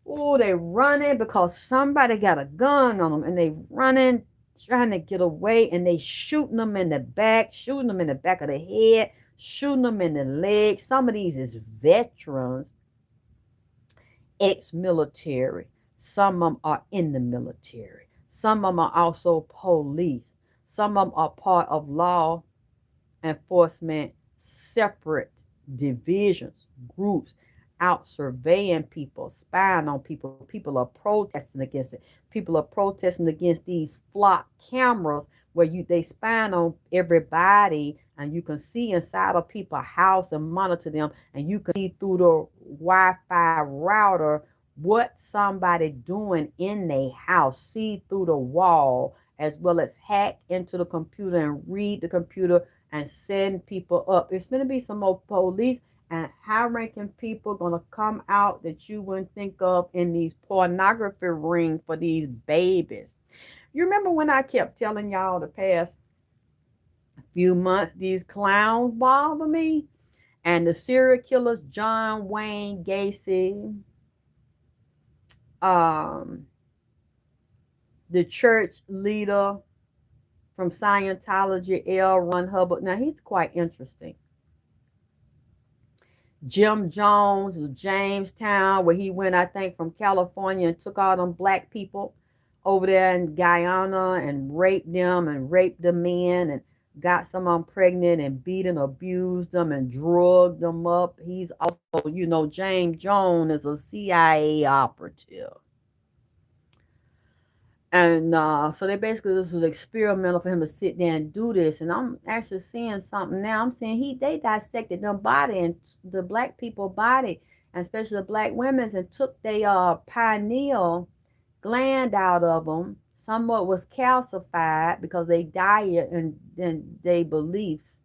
Oh, they running because somebody got a gun on them, and they running, trying to get away, and they shooting them in the back, shooting them in the back of the head, shooting them in the leg. Some of these is veterans, ex-military. Some of them are in the military. Some of them are also police. Some of them are part of law enforcement, separate divisions, groups, out surveying people, spying on people. People are protesting against it. People are protesting against these flock cameras where they spying on everybody, and you can see inside of people's house and monitor them, and you can see through the Wi-Fi router what somebody doing in their house, see through the wall, as well as hack into the computer and read the computer and send people up. There's going to be some more police and high-ranking people gonna come out that you wouldn't think of in these pornography rings for these babies. You remember when I kept telling y'all the past few months these clowns bother me? And the serial killers, John Wayne Gacy, um, the church leader from Scientology, L. Ron Hubbard. Now he's quite interesting. Jim Jones of Jamestown, where he went, I think, from California and took all them black people over there in Guyana and raped the men and got some of them pregnant and beat and abused them and drugged them up. He's also, James Jones is a CIA operative. And so they basically, this was experimental for him to sit there and do this. And I'm actually seeing something now. I'm seeing they dissected them body and the black people body, and especially the black women's, and took their pineal gland out of them. Somewhat was calcified because they diet and they beliefs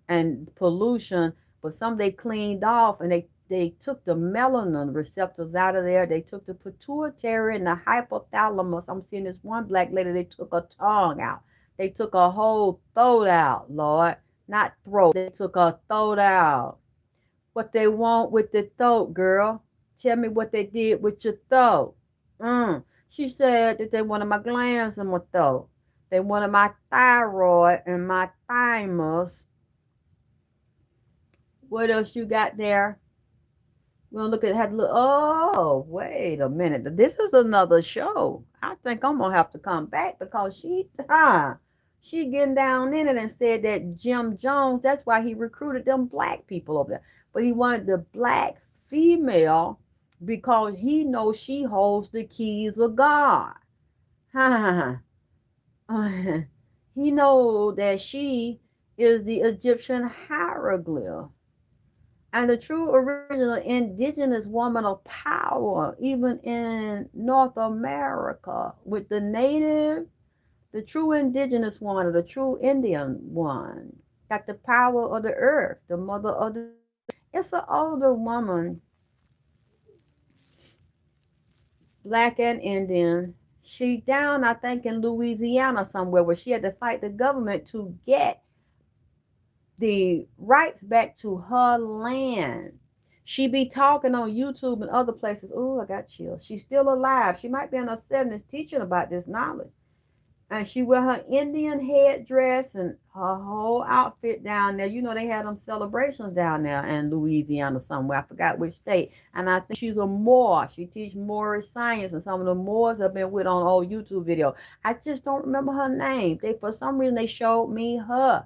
and pollution, but some they cleaned off, and they took the melanin receptors out of there. They took the pituitary and the hypothalamus. I'm seeing this one black lady, they took her tongue out. They took a whole throat out, Lord. Not throat. They took her throat out. What they want with the throat, girl? Tell me what they did with your throat. She said that they wanted my glands in my throat. They wanted my thyroid and my thymus. What else you got there? We're gonna look at had look. Oh, wait a minute. This is another show. I think I'm gonna have to come back because she getting down in it and said that Jim Jones, that's why he recruited them black people over there. But he wanted the black female because he knows she holds the keys of God. He knows that she is the Egyptian hieroglyph and the true original indigenous woman of power, even in North America, with the native, the true indigenous one, or the true Indian one, got the power of the earth, the mother of the. It's an older woman, black and Indian. She down, I think, in Louisiana somewhere, where she had to fight the government to get the rights back to her land. She be talking on YouTube and other places. Oh, I got chills. She's still alive. She might be in her 70s teaching about this knowledge. And she wear her Indian headdress and her whole outfit down there. You know, they had them celebrations down there in Louisiana somewhere. I forgot which state. And I think she's a Moor. She teach Moorish science, and some of the Moors have been with on old YouTube video. I just don't remember her name. For some reason, they showed me her.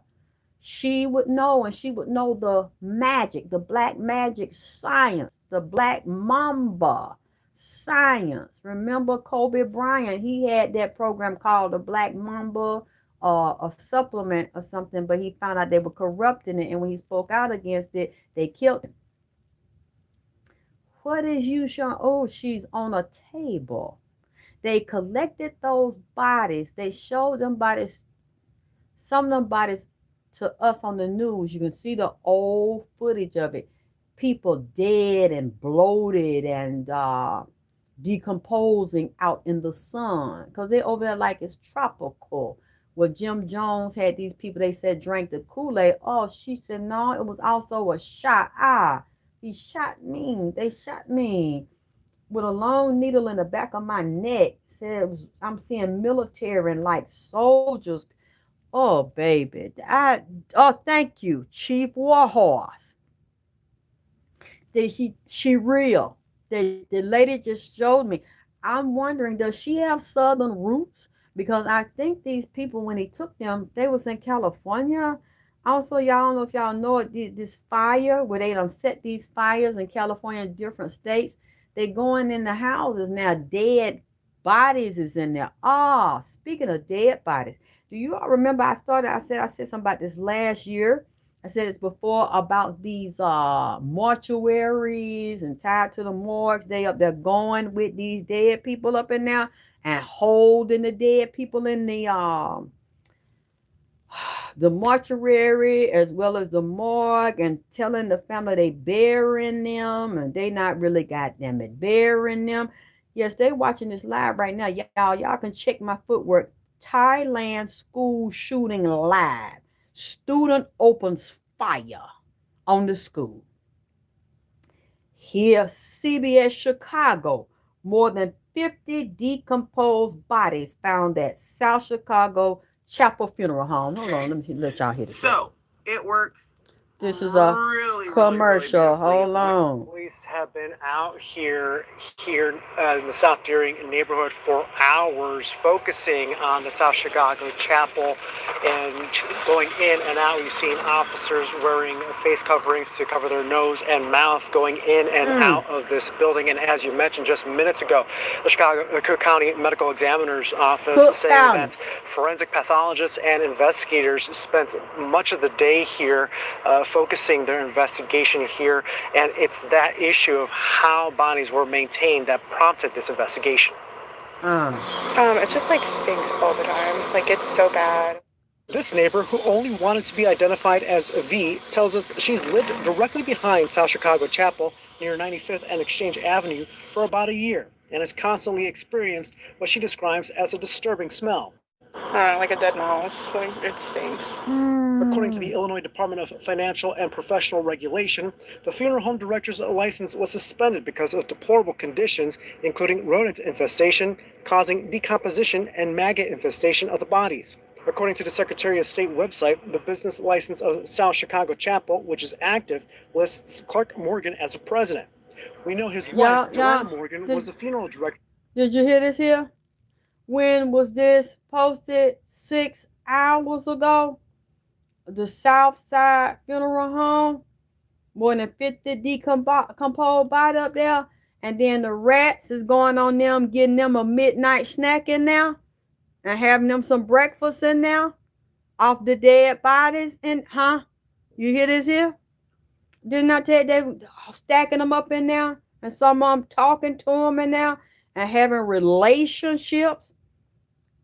She would know, and she would know the magic, the black magic science, the black mamba science. Remember Kobe Bryant? He had that program called the Black Mamba, a supplement or something, but he found out they were corrupting it, and when he spoke out against it, they killed him. What is you showing? Oh, she's on a table. They collected those bodies. They showed them bodies, some of them bodies to us on the news. You can see the old footage of it. People dead and bloated and decomposing out in the sun because they're over there like it's tropical. Well, Jim Jones had these people, they said, drank the Kool-Aid. Oh, she said, no, it was also a shot. He shot me. They shot me with a long needle in the back of my neck. Said it was, I'm seeing military and like soldiers. Oh, baby. Thank you, Chief Warhorse. She real. The lady just showed me. I'm wondering, does she have southern roots? Because I think these people, when he took them, they was in California. Also, y'all don't know if y'all know it, this fire, where they done set these fires in California in different states. They going in the houses now, dead bodies is in there. Speaking of dead bodies, do you all remember I said something about this last year? I said it's before about these mortuaries and tied to the morgues. They up there going with these dead people up in there and holding the dead people in the the mortuary as well as the morgue and telling the family they burying them and they not really goddamn it burying them. Yes, they watching this live right now. Y'all can check my footwork. Thailand school shooting live. Student opens fire on the school. Here, CBS Chicago. More than 50 decomposed bodies found at South Chicago Chapel Funeral Home. Hold on, let y'all hear this. So, it works. This is a commercial. Hold on. Police have been out here in the South Deering neighborhood for hours, focusing on the South Chicago Chapel and going in and out. We've seen officers wearing face coverings to cover their nose and mouth, going in and out of this building. And as you mentioned just minutes ago, the Cook County Medical Examiner's Office saying that forensic pathologists and investigators spent much of the day here focusing their investigation here, and it's that issue of how bodies were maintained that prompted this investigation. It just like stinks all the time. Like, it's so bad. This neighbor, who only wanted to be identified as V, tells us she's lived directly behind South Chicago Chapel near 95th and Exchange Avenue for about a year and has constantly experienced what she describes as a disturbing smell. Like a dead mouse. Like, it stinks. According to the Illinois Department of Financial and Professional Regulation, the funeral home director's license was suspended because of deplorable conditions, including rodent infestation, causing decomposition and maggot infestation of the bodies. According to the Secretary of State website, the business license of South Chicago Chapel, which is active, lists Clark Morgan as a president. We know his wife, Joanna Morgan, was a funeral director. Did you hear this here? When was this posted? 6 hours ago? The South Side Funeral Home, more than 50 decomposed body up there, and then the rats is going on them, getting them a midnight snack in there, and having them some breakfast in there, off the dead bodies, and you hear this here? Didn't I tell you they were stacking them up in there, and some of them talking to them in there, and having relationships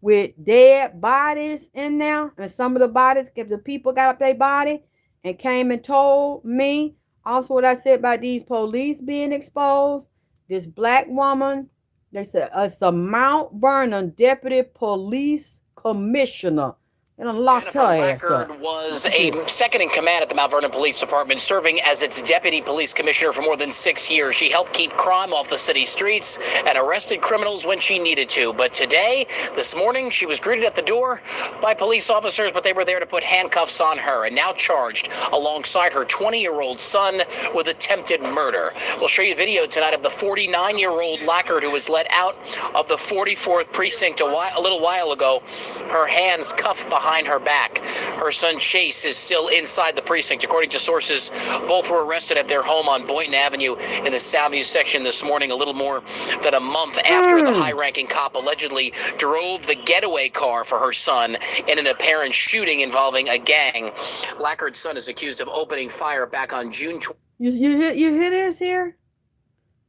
with dead bodies in there, and some of the bodies, if the people got up their body and came and told me. Also, what I said about these police being exposed, this black woman, they said it's a Mount Vernon deputy police commissioner. And unlocked her ass up. Lackard was a second in command at the Mount Vernon Police Department, serving as its deputy police commissioner for more than 6 years. She helped keep crime off the city streets and arrested criminals when she needed to. But today, this morning, she was greeted at the door by police officers, but they were there to put handcuffs on her and now charged alongside her 20-year-old son with attempted murder. We'll show you video tonight of the 49-year-old Lackard who was let out of the 44th precinct a little while ago, her hands cuffed behind her back. Her son Chase is still inside the precinct. According to sources, both were arrested at their home on Boynton Avenue in the Soundview section this morning, a little more than a month after the high-ranking cop allegedly drove the getaway car for her son in an apparent shooting involving a gang. Lackard's son is accused of opening fire back on June 20th. You hear this here?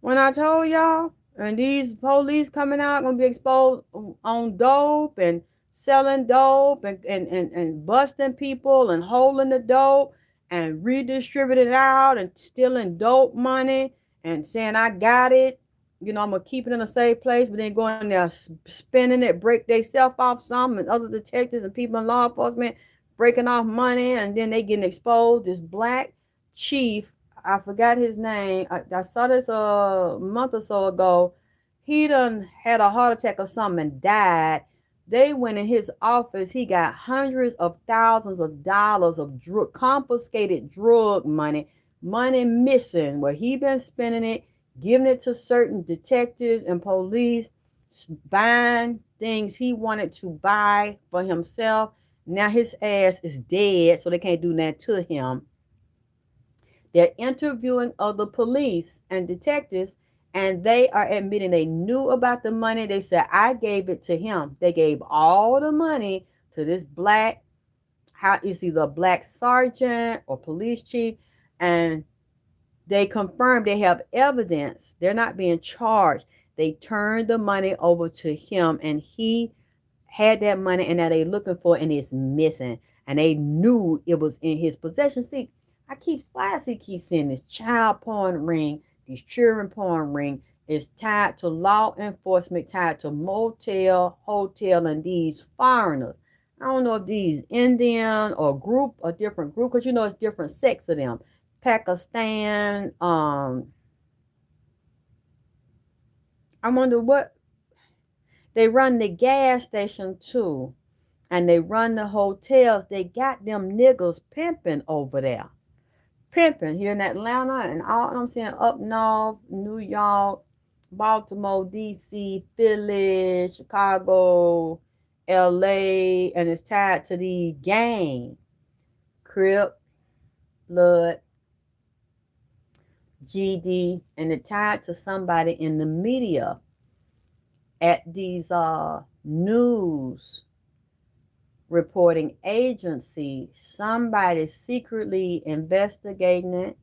When I told y'all, and these police coming out gonna be exposed on dope and selling dope and busting people and holding the dope and redistributing it out and stealing dope money and saying I got it, I'm gonna keep it in a safe place, but then going there spending it, break themselves off some, and other detectives and people in law enforcement breaking off money, and then they getting exposed. This black chief, I forgot his name, I saw this a month or so ago. He done had a heart attack or something and died. They went in his office. He got hundreds of thousands of dollars of confiscated drug money missing, where he been spending it, giving it to certain detectives and police, buying things he wanted to buy for himself. Now his ass is dead, so they can't do that to him. They're interviewing other police and detectives, and they are admitting they knew about the money. They said, I gave it to him. They gave all the money to this black, it's either a black sergeant or police chief, and they confirmed they have evidence. They're not being charged. They turned the money over to him, and he had that money, and now they're looking for it, and it's missing. and they knew it was in his possession. See, why does he keep saying this child porn ring, this children porn ring is tied to law enforcement, tied to motel, hotel, and these foreigners. I don't know if these Indian or group, a different group, because it's different sects of them. Pakistan, I wonder what they run the gas station too, and they run the hotels. They got them niggas pimping over there. Pimping here in Atlanta and all I'm saying up north, New York, Baltimore, DC, Philly, Chicago, LA, and it's tied to the gang. Crip, Blood, GD, and it's tied to somebody in the media at these news reporting agency. Somebody secretly investigating it,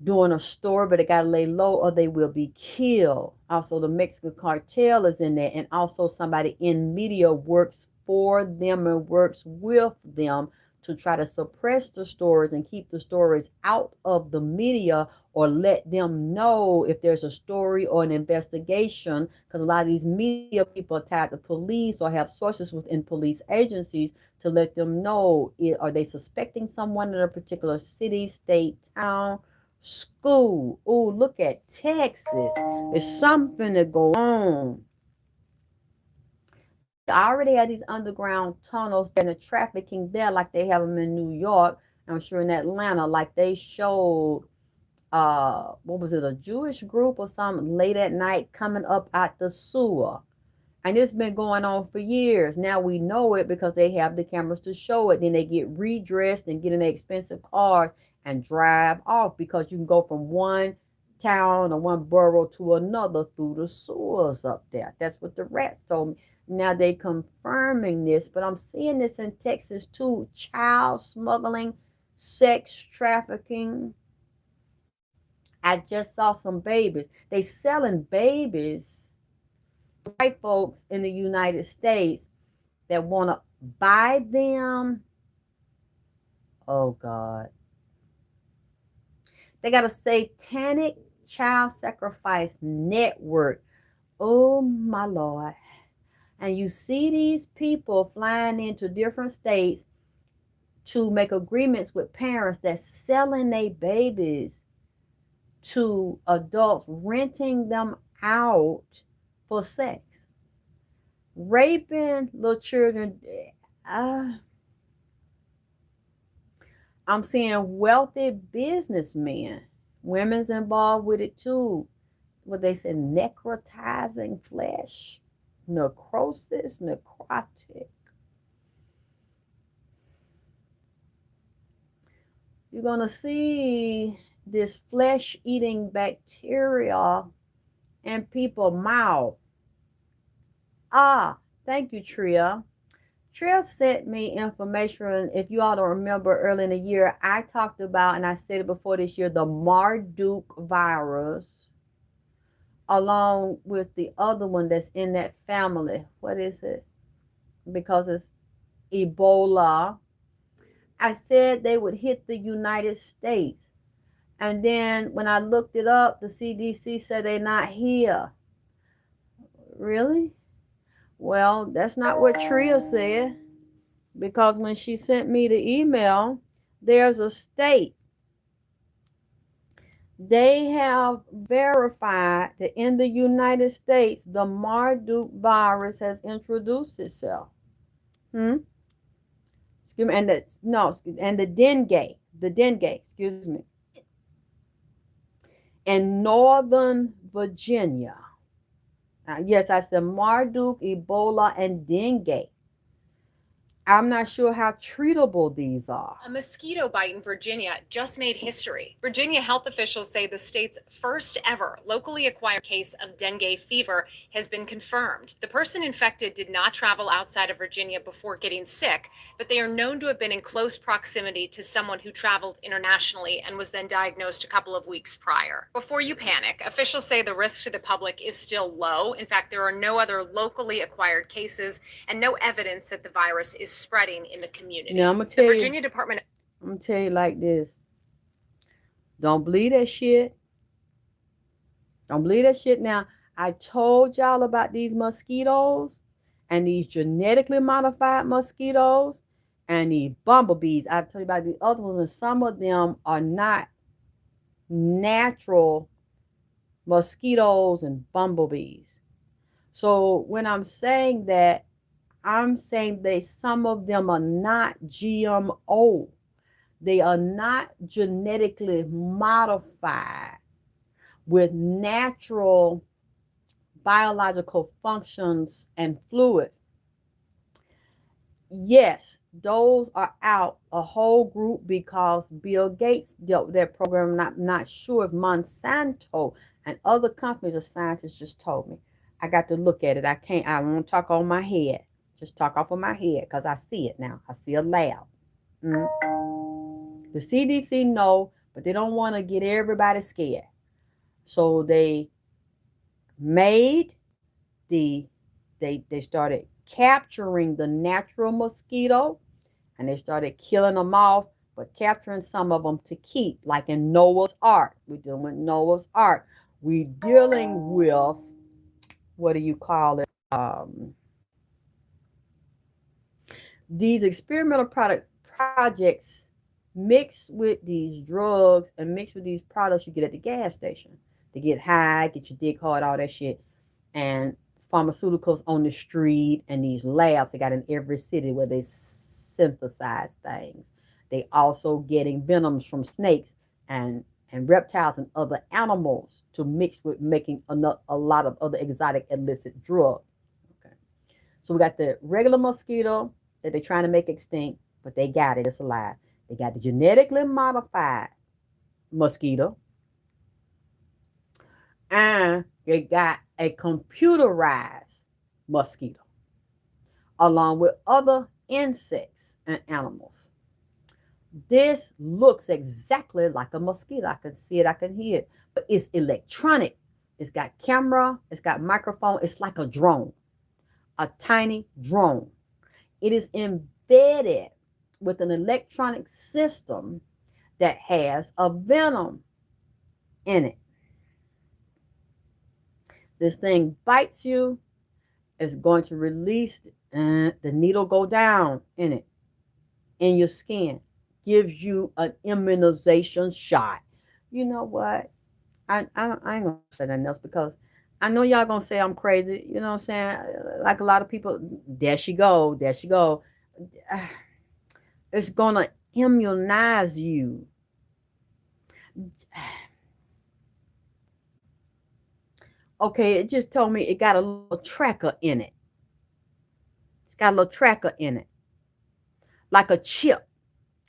doing a story, but they got to lay low or they will be killed. Also, the Mexican cartel is in there, and also somebody in media works for them and works with them to try to suppress the stories and keep the stories out of the media, or let them know if there's a story or an investigation, because a lot of these media people are tied to police or have sources within police agencies to let them know, are they suspecting someone in a particular city, state, town, school. Oh, look at Texas. There's something to go on. They already have these underground tunnels and the trafficking there like they have them in New York. I'm sure in Atlanta, like they showed, what was it, a Jewish group or something late at night coming up out the sewer. And it's been going on for years. Now we know it because they have the cameras to show it. Then they get redressed and get in their expensive cars and drive off, because you can go from one town or one borough to another through the sewers up there. That's what the rats told me. Now they confirming this, but I'm seeing this in Texas too. Child smuggling, sex trafficking. I just saw some babies. They selling babies, white folks in the United States that want to buy them. Oh God. They got a satanic child sacrifice network. Oh my Lord. And you see these people flying into different states to make agreements with parents that's selling their babies to adults, renting them out for sex, raping little children. I'm seeing wealthy businessmen, women's involved with it too. What they said, necrotizing flesh, necrosis, necrotic. You're going to see this flesh-eating bacteria in people's mouth. Thank you, Tria. Tria sent me information. If you all don't remember, early in the year, I talked about, and I said it before this year, the Marduk virus, along with the other one that's in that family. What is it? Because it's Ebola. I said they would hit the United States. And then when I looked it up, the CDC said they're not here. Really? Well, that's not what Tria said, because when she sent me the email, there's a state. They have verified that in the United States, the Marduk virus has introduced itself. Excuse me, and the dengue, excuse me, in Northern Virginia. Yes, I said Marduk, Ebola, and dengue. I'm not sure how treatable these are. A mosquito bite in Virginia just made history. Virginia health officials say the state's first ever locally acquired case of dengue fever has been confirmed. The person infected did not travel outside of Virginia before getting sick, but they are known to have been in close proximity to someone who traveled internationally and was then diagnosed a couple of weeks prior. Before you panic, officials say the risk to the public is still low. In fact, there are no other locally acquired cases and no evidence that the virus is spreading in the community. Now I'm gonna The tell Virginia Department I'm gonna tell you like this. Don't believe that shit. Don't believe that shit. Now, I told y'all about these mosquitoes and these genetically modified mosquitoes and these bumblebees. I've told you about the other ones, and some of them are not natural mosquitoes and bumblebees. So when I'm saying that, I'm saying that some of them are not GMO. They are not genetically modified with natural biological functions and fluids. Yes, those are out a whole group because Bill Gates dealt with that program. Not sure if Monsanto and other companies or scientists just told me. I got to look at it. I won't talk on my head. Just talk off of my head because I see it now. I see a lab. The CDC know, but they don't want to get everybody scared. So they made they started capturing the natural mosquito and they started killing them off, but capturing some of them to keep, like in Noah's Ark. We're dealing with Noah's Ark. We're dealing with, what do you call it? These experimental projects mixed with these drugs and mixed with these products you get at the gas station to get high, get your dick hard, all that shit. And pharmaceuticals on the street and these labs they got in every city where they synthesize things. They also getting venoms from snakes and reptiles and other animals to mix with making a lot of other exotic illicit drugs. Okay, so we got the regular mosquito that they're trying to make extinct, but they got it. It's alive. They got the genetically modified mosquito, and they got a computerized mosquito, along with other insects and animals. This looks exactly like a mosquito. I can see it, I can hear it, but it's electronic. It's got camera, it's got microphone. It's like a drone, a tiny drone. It is embedded with an electronic system that has a venom in it. This thing bites you, it's going to release the needle go down in it, in your skin, gives you an immunization shot. You know what? I ain't gonna say nothing else because I know y'all gonna say I'm crazy. You know what I'm saying? Like a lot of people, there she go. It's gonna immunize you. Okay, it just told me it got a little tracker in it. It's got a little tracker in it, like a chip.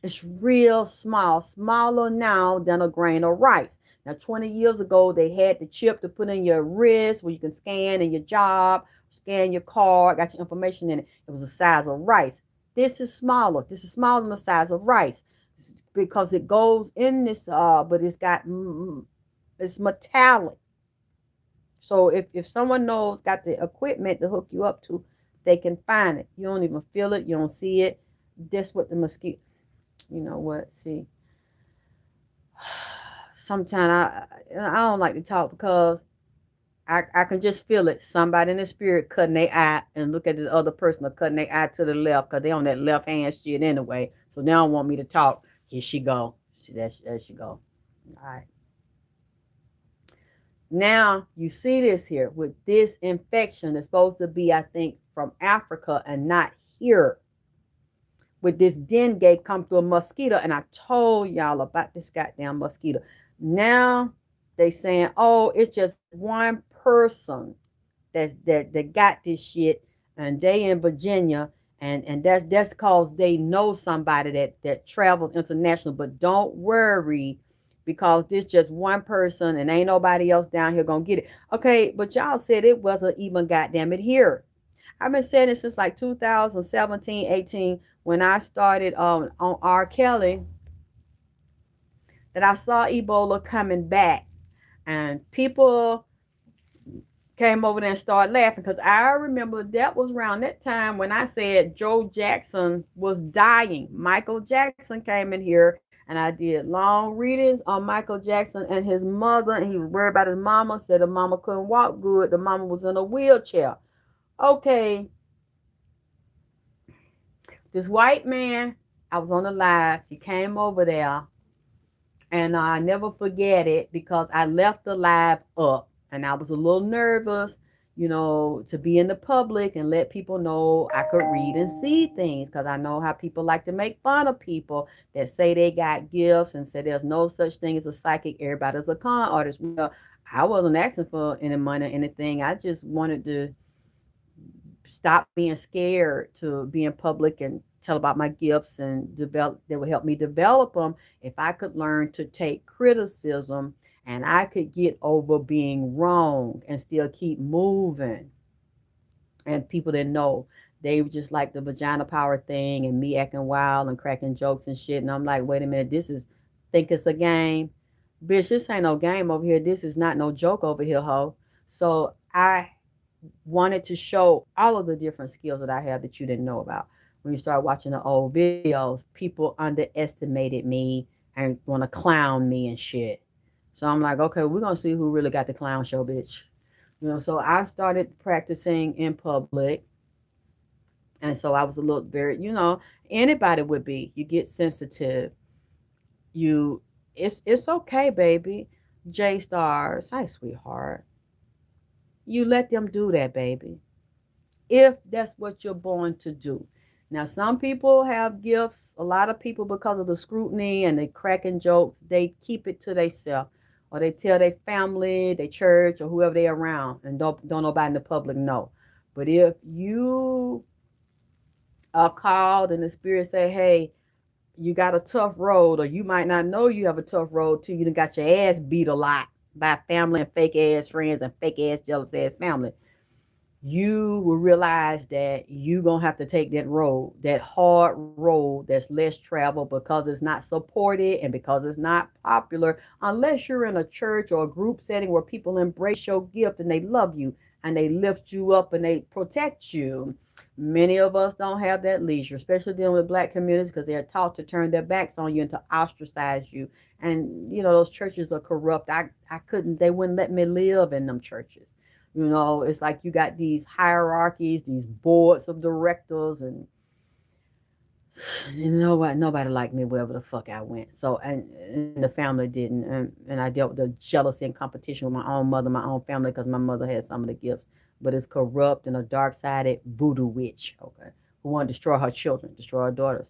It's real small, smaller now than a grain of rice. Now, 20 years ago, they had the chip to put in your wrist where you can scan in your job, scan your card, got your information in it. It was the size of rice. This is smaller. This is smaller than the size of rice because it goes in this, but it's metallic. So if someone knows, got the equipment to hook you up to, they can find it. You don't even feel it. You don't see it. That's what the mosquito, you know what, see. Sometimes I don't like to talk because I can just feel it. Somebody in the spirit cutting their eye and look at the other person or cutting their eye to the left because they on that left hand shit anyway. So they don't want me to talk. Here she go. See, there she go. All right. Now you see this here with this infection. It's supposed to be, I think, from Africa and not here. With this dengue come through a mosquito, and I told y'all about this goddamn mosquito. Now they saying, oh, it's just one person that got this shit, and they in Virginia, and that's because they know somebody that travels international. But don't worry, because this just one person and ain't nobody else down here gonna get it. Okay, but y'all said it wasn't even goddamn it here. I've been saying it since like 2017, 18, when I started on R. Kelly, that I saw Ebola coming back, and people came over there and started laughing because I remember that was around that time when I said Joe Jackson was dying. Michael Jackson came in here and I did long readings on Michael Jackson and his mother, and he was worried about his mama, said the mama couldn't walk good, the mama was in a wheelchair. Okay, this white man, I was on the live, he came over there, and I never forget it because I left the live up and I was a little nervous, to be in the public and let people know I could read and see things, because I know how people like to make fun of people that say they got gifts and say there's no such thing as a psychic. Everybody's a con artist. Well, I wasn't asking for any money or anything. I just wanted to stop being scared to be in public and tell about my gifts and develop that would help me develop them. If I could learn to take criticism and I could get over being wrong and still keep moving. And people didn't know. They were just like the vagina power thing and me acting wild and cracking jokes and shit. And I'm like, wait a minute, think it's a game. Bitch, this ain't no game over here. This is not no joke over here, ho. So I wanted to show all of the different skills that I have that you didn't know about. When you start watching the old videos, people underestimated me and want to clown me and shit. So I'm like, okay, we're going to see who really got the clown show, bitch. So I started practicing in public. And so I was a little very, anybody would be. You get sensitive. It's okay, baby. J stars, hi, sweetheart. You let them do that, baby. If that's what you're born to do. Now, some people have gifts. A lot of people, because of the scrutiny and the cracking jokes, they keep it to themselves. Or they tell their family, their church, or whoever they're around, and don't nobody in the public know. But if you are called and the spirit say, hey, you got a tough road, or you might not know you have a tough road till you done got your ass beat a lot by family and fake ass friends and fake ass jealous ass family, you will realize that you gonna have to take that road, that hard road that's less traveled, because it's not supported and because it's not popular, unless you're in a church or a group setting where people embrace your gift and they love you and they lift you up and they protect you. Many of us don't have that leisure, especially dealing with Black communities, because they're taught to turn their backs on you and to ostracize you. And those churches are corrupt. They wouldn't let me live in them churches. It's like you got these hierarchies, these boards of directors, and nobody liked me wherever the fuck I went. So, and the family didn't. And I dealt with the jealousy and competition with my own mother, my own family, because my mother had some of the gifts. But it's corrupt and a dark-sided voodoo witch, okay, who wanted to destroy her children, destroy her daughters.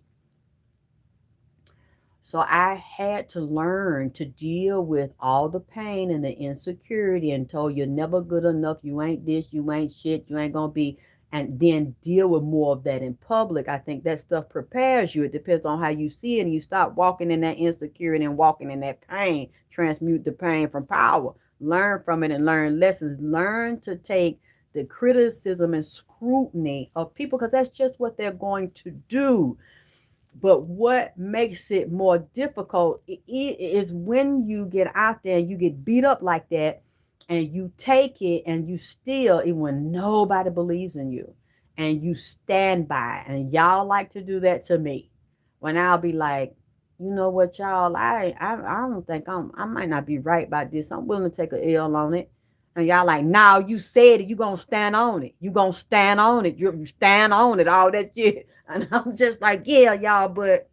So I had to learn to deal with all the pain and the insecurity and told you're never good enough, you ain't this, you ain't shit, you ain't gonna be, and then deal with more of that in public. I think that stuff prepares you. It depends on how you see it, and you stop walking in that insecurity and walking in that pain. Transmute the pain from power. Learn from it and learn lessons. Learn to take the criticism and scrutiny of people, because that's just what they're going to do. But what makes it more difficult is when you get out there and you get beat up like that, and you take it and you still, even when nobody believes in you, and you stand by. And y'all like to do that to me, when I'll be like, you know what, y'all, I don't think I might not be right about this. I'm willing to take a L on it. And y'all like, now you said it, you gonna stand on it. You gonna stand on it. You stand on it, all that shit. And I'm just like, yeah, y'all, but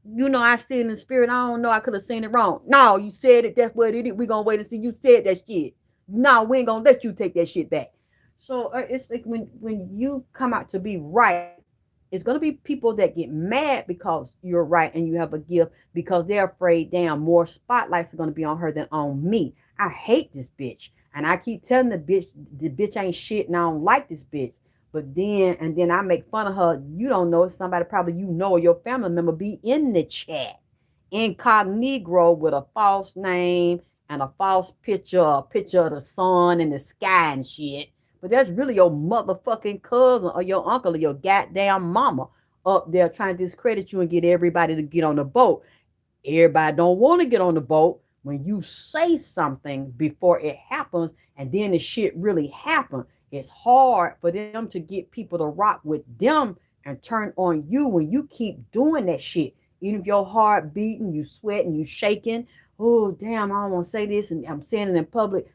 I see it in the spirit. I don't know. I could have seen it wrong. No, you said it. That's what it is. We're gonna wait and see. You said that shit. No, we ain't gonna let you take that shit back. So it's like when you come out to be right, it's gonna be people that get mad because you're right and you have a gift, because they're afraid, damn, more spotlights are gonna be on her than on me. I hate this bitch. And I keep telling the bitch ain't shit, and I don't like this bitch. But then I make fun of her. You don't know, it's somebody probably or your family member be in the chat, incognito, with a false name and a false picture, a picture of the sun and the sky and shit. But that's really your motherfucking cousin or your uncle or your goddamn mama up there trying to discredit you and get everybody to get on the boat. Everybody don't want to get on the boat, when you say something before it happens and then the shit really happens, it's hard for them to get people to rock with them and turn on you when you keep doing that shit. Even if your heart beating, you sweating, you shaking. Oh, damn, I don't want to say this, and I'm saying it in public.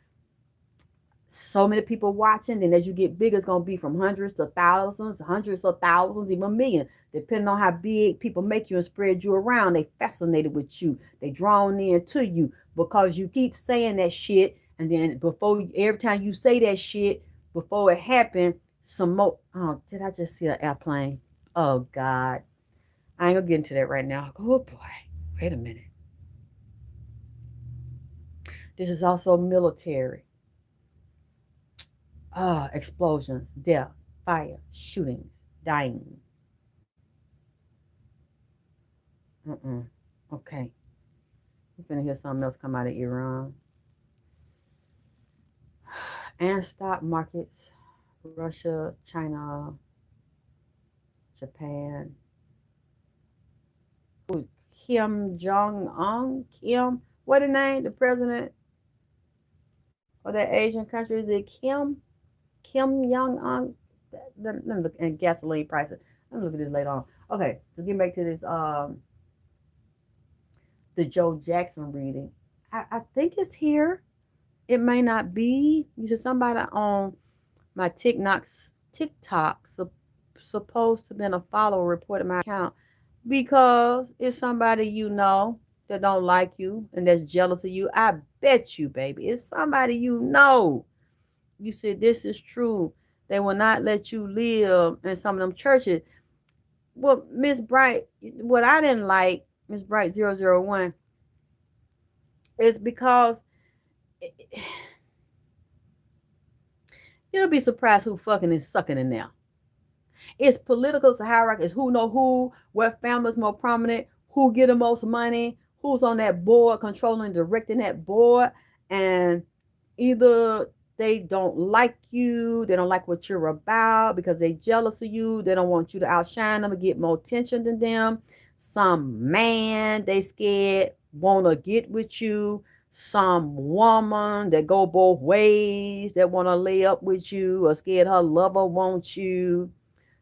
So many people watching, and as you get bigger, it's going to be from hundreds to thousands, hundreds of thousands, even millions, depending on how big people make you and spread you around. They fascinated with you. They drawn in to you because you keep saying that shit, and then every time you say that shit, before it happened, some more. Oh, did I just see an airplane? Oh, God. I ain't going to get into that right now. Oh, boy. Wait a minute. This is also military. Explosions, death, fire, shootings, dying. Okay. We're gonna hear something else come out of Iran. And stock markets, Russia, China, Japan. Who's Kim Jong-un? What the name? The president of that Asian country? Is it Kim Jong-un? Let me look at gasoline prices. Let me look at this later on. Okay, so getting back to this, the Joe Jackson reading. I think it's here. It may not be. You said somebody on my TikTok supposed to have been a follower reported my account because it's somebody you know that don't like you and that's jealous of you. I bet you, baby, it's somebody you know. You said this is true. They will not let you live in some of them churches. Well, Miss Bright, what I didn't like, Miss Bright 001, is because you'll be surprised who fucking is sucking in there. It's political, it's a hierarchy, it's who know who, what family's more prominent, who get the most money, who's on that board, controlling and directing that board, and either they don't like you, they don't like what you're about because they jealous of you, they don't want you to outshine them and get more attention than them. Some man they scared want to get with you, some woman that go both ways that want to lay up with you or scared her lover wants you,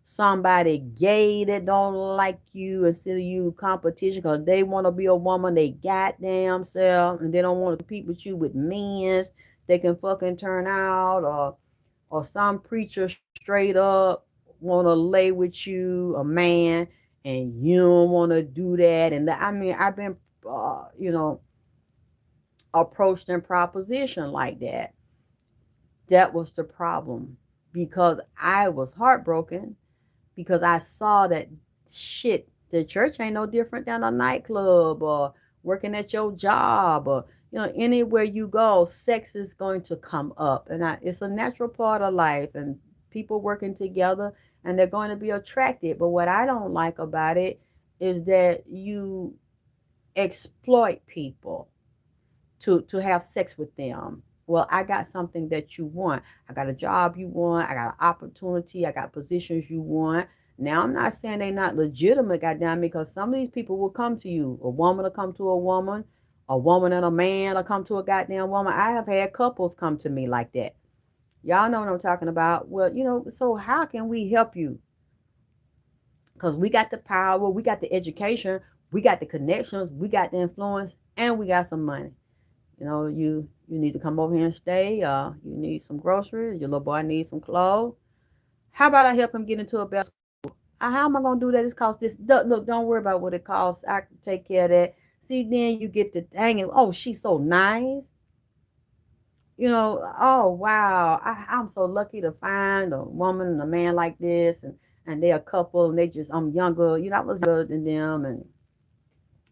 somebody gay that don't like you and consider you competition because they want to be a woman they goddamn self and they don't want to compete with you with men they can fucking turn out, or some preacher straight up want to lay with you, a man, and you don't want to do that. And I mean, I've been, approached in proposition like that. That was the problem because I was heartbroken because I saw that shit. The church ain't no different than a nightclub or working at your job or anywhere you go, sex is going to come up, and it's a natural part of life, and people working together, and they're going to be attracted. But what I don't like about it is that you exploit people to have sex with them. Well, I got something that you want. I got a job you want. I got an opportunity. I got positions you want. Now, I'm not saying they're not legitimate, goddamn, because some of these people will come to you. A woman will come to a woman and a man will come to a goddamn woman. I have had couples come to me like that. Y'all know what I'm talking about. Well, so how can we help you? Because we got the power, we got the education, we got the connections, we got the influence, and we got some money. You need to come over here and stay. You need some groceries. Your little boy needs some clothes. How about I help him get into a better school? How am I going to do that? It costs this. Look, don't worry about what it costs. I can take care of that. See, then you get to hanging. Oh, she's so nice. Oh, wow. I'm so lucky to find a woman and a man like this. And they're a couple and I'm younger. I was younger than them. And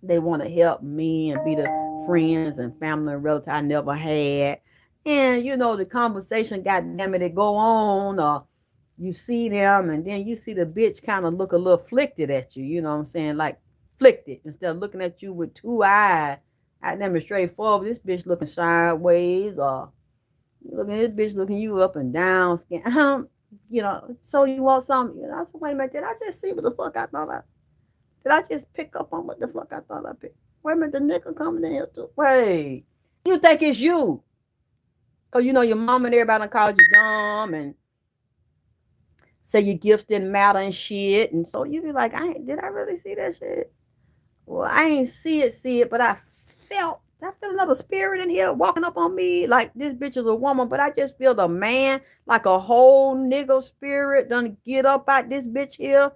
they want to help me and be the friends and family and relatives I never had. And, the conversation, goddamn it, it go on. Or you see them and then you see the bitch kind of look a little flicked at you. You know what I'm saying? Like, flicked it instead of looking at you with two eyes. I never straightforward. This bitch looking sideways, or looking at this bitch looking you up and down. So you want something? So wait a minute, did I just see what the fuck I thought did I just pick up on what the fuck I thought I picked? Wait a minute, the nigga coming in here too. Wait, you think it's you? Cause you know your mom and everybody called you dumb and say your gifts didn't matter and shit. And so you be like, did I really see that shit? Well, I ain't see it, but I felt another spirit in here walking up on me like this bitch is a woman, but I just feel the man like a whole nigga spirit done get up out this bitch here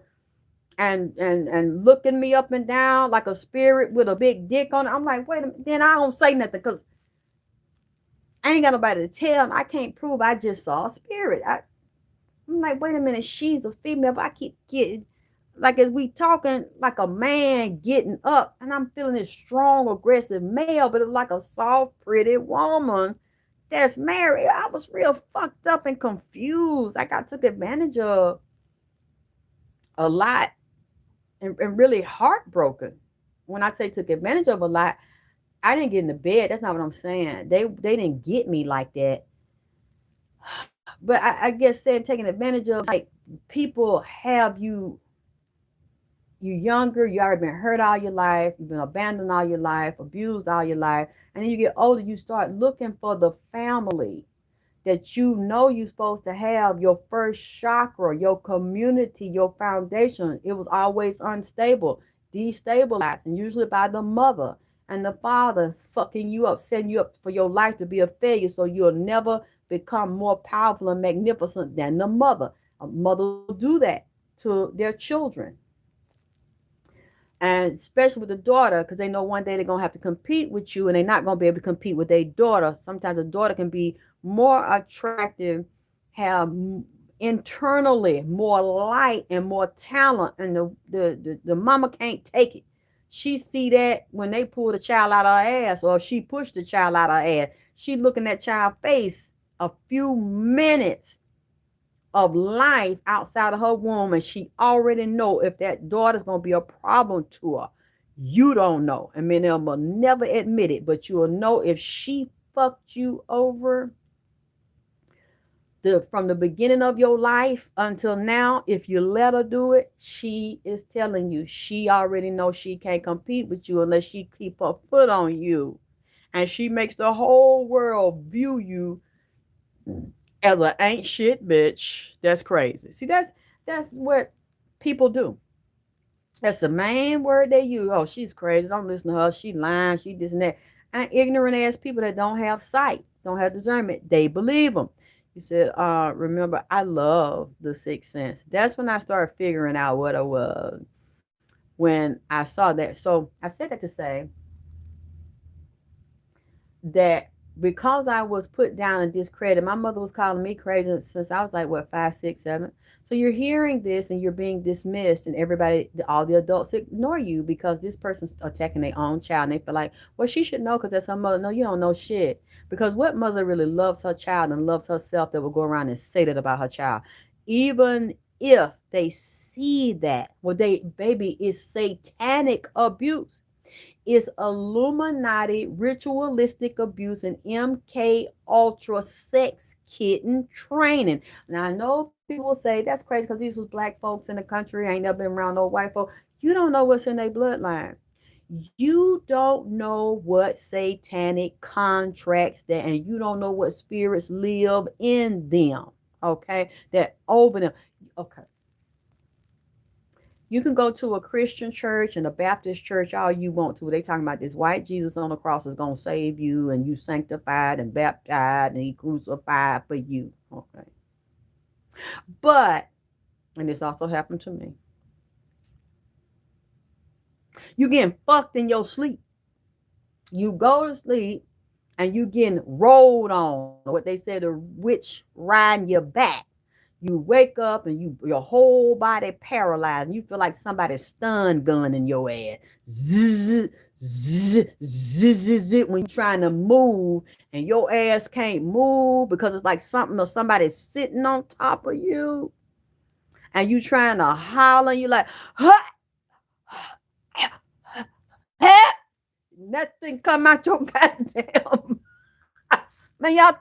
and looking me up and down like a spirit with a big dick on it. I'm like, wait a minute. Then I don't say nothing because I ain't got nobody to tell. And I can't prove I just saw a spirit. I'm like, wait a minute, she's a female, but I keep getting like as we talking like a man getting up, and I'm feeling this strong, aggressive male, but it's like a soft, pretty woman that's married. I was real fucked up and confused. Like I took advantage of a lot and really heartbroken. When I say took advantage of a lot, I didn't get in the bed. That's not what I'm saying. They didn't get me like that. But I guess saying taking advantage of, like, people have you younger, you already been hurt all your life, you've been abandoned all your life, abused all your life, and then you get older, you start looking for the family that you know you're supposed to have, your first chakra, your community, your foundation. It was always unstable, destabilized, and usually by the mother and the father fucking you up, setting you up for your life to be a failure, so you'll never become more powerful and magnificent than the mother. A mother will do that to their children. And especially with the daughter, because they know one day they're going to have to compete with you and they're not going to be able to compete with their daughter. Sometimes a daughter can be more attractive, have internally more light and more talent, and the mama can't take it. She see that when they pull the child out of her ass, or if she pushed the child out of her ass, she looking at child's face a few minutes of life outside of her womb, and she already know if that daughter's gonna be a problem to her. You don't know. I mean, they'll never admit it, but you'll know if she fucked you over from the beginning of your life until now. If you let her do it, she is telling you she already knows she can't compete with you unless she keep her foot on you, and she makes the whole world view you as an ain't shit bitch. That's crazy. See, that's what people do. That's the main word they use. Oh, she's crazy. Don't listen to her. She lying. She this and that. And ignorant ass people that don't have sight, don't have discernment, they believe them. You said, remember, I love the Sixth Sense. That's when I started figuring out what I was when I saw that. So I said that to say that because I was put down and discredited, my mother was calling me crazy since I was like, what, 5, 6, 7. So you're hearing this and you're being dismissed, and everybody, all the adults ignore you because this person's attacking their own child, and they feel like, well, she should know because that's her mother. No, you don't know shit. Because what mother really loves her child and loves herself that will go around and say that about her child? Even if they see that, well, baby, it's satanic abuse. Is Illuminati ritualistic abuse and MK Ultra sex kitten training. Now I know people will say that's crazy because these was black folks in the country. I ain't never been around no white folk. You don't know what's in their bloodline. You don't know what satanic contracts that, and you don't know what spirits live in them. Okay, that over them. Okay. You can go to a Christian church and a Baptist church all you want to. They talking about this white Jesus on the cross is going to save you, and you sanctified and baptized, and he crucified for you. Okay. But, and this also happened to me, you getting fucked in your sleep. You go to sleep and you getting rolled on. What they say, the witch riding your back. You wake up and your whole body paralyzed, and you feel like somebody's stun gun in your ass. Zzz, zzz, zzz, zzz, when you're trying to move and your ass can't move because it's like something or somebody's sitting on top of you, and you trying to holler, and you're like, huh, huh, nothing come out your goddamn. Man, y'all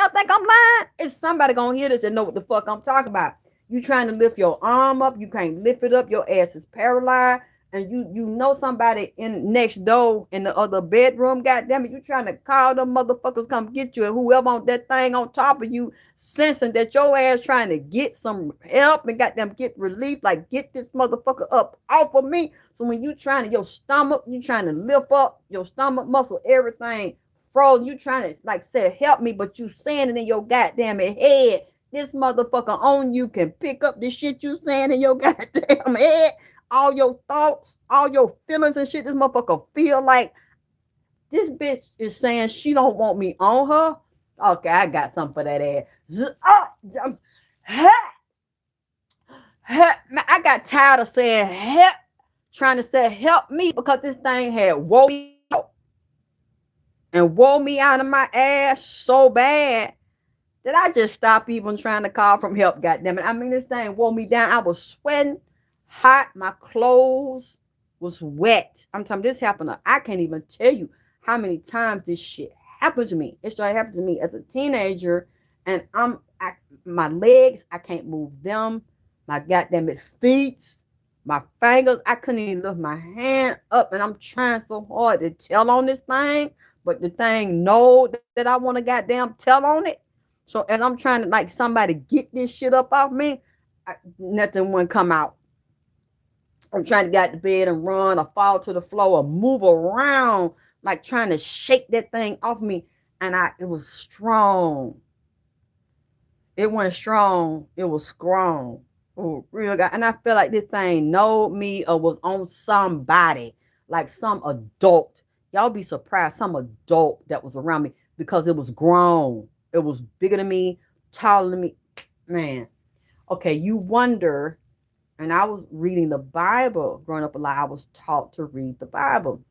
think I'm lying? Is somebody gonna hear this and know what the fuck I'm talking about? You trying to lift your arm up, you can't lift it up, your ass is paralyzed, and you know somebody in next door in the other bedroom, goddamn it, you trying to call them motherfuckers come get you, and whoever on that thing on top of you sensing that your ass trying to get some help and goddamn get relief, like get this motherfucker up off of me. So when you trying to your stomach, you trying to lift up your stomach muscle, everything frozen, you trying to like say help me, but you saying it in your goddamn head. This motherfucker on you can pick up the shit you saying in your goddamn head, all your thoughts, all your feelings and shit. This motherfucker feel like this bitch is saying she don't want me on her. Okay, I got something for that ass. I got tired of saying help, trying to say help me, because this thing had woke me out and wore me out of my ass so bad that I just stopped even trying to call from help. Goddamn it! I mean, this thing wore me down. I was sweating, hot. My clothes was wet. I'm telling you, this happened. I can't even tell you how many times this shit happened to me. It started happening to me as a teenager, and my legs, I can't move them. My goddamn it feet, my fingers, I couldn't even lift my hand up, and I'm trying so hard to tell on this thing, but the thing know that I want to goddamn tell on it. So as I'm trying to like somebody get this shit up off me, nothing wouldn't come out. I'm trying to get out the bed and run or fall to the floor or move around, like trying to shake that thing off me. And it was strong. It wasn't strong. It was strong. Oh, real guy. And I feel like this thing knowed me or was on somebody, like some adult. Y'all be surprised, some adult that was around me, because it was grown. It was bigger than me, taller than me. Man. Okay, you wonder, and I was reading the Bible growing up a lot. I was taught to read the Bible.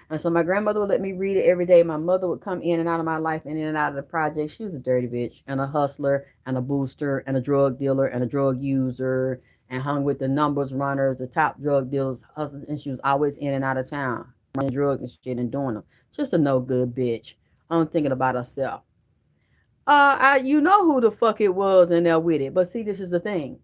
And so my grandmother would let me read it every day. My mother would come in and out of my life and in and out of the project. She was a dirty bitch and a hustler and a booster and a drug dealer and a drug user, and hung with the numbers runners, the top drug dealers, hustlers, and she was always in and out of town, running drugs and shit and doing them. Just a no good bitch. I'm thinking about herself. You know who the fuck it was in there with it. But see, this is the thing.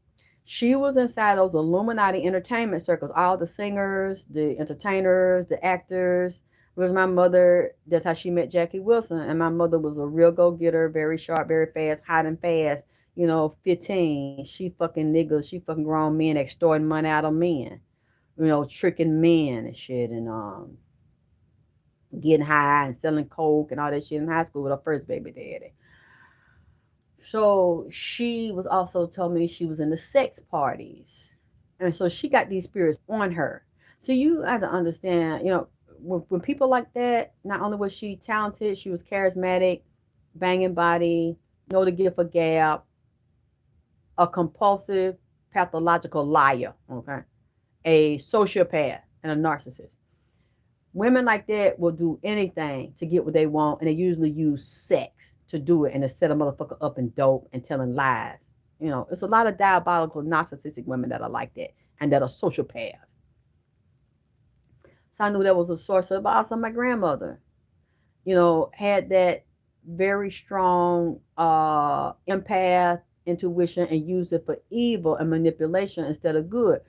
She was inside those Illuminati entertainment circles, all the singers, the entertainers, the actors. It was my mother. That's how she met Jackie Wilson. And my mother was a real go-getter, very sharp, very fast, hot and fast. 15. She fucking niggas. She fucking grown men extorting money out of men. Tricking men and shit, and getting high and selling coke and all that shit in high school with her first baby daddy. So she was also told me she was in the sex parties. And so she got these spirits on her. So you have to understand, when people like that, not only was she talented, she was charismatic, banging body, know the gift of gab, a compulsive, pathological liar, okay? A sociopath and a narcissist. Women like that will do anything to get what they want, and they usually use sex to do it and to set a motherfucker up in dope and telling lies. It's a lot of diabolical, narcissistic women that are like that and that are sociopaths. So I knew that was a source of, but also my grandmother, had that very strong empath intuition and used it for evil and manipulation instead of good.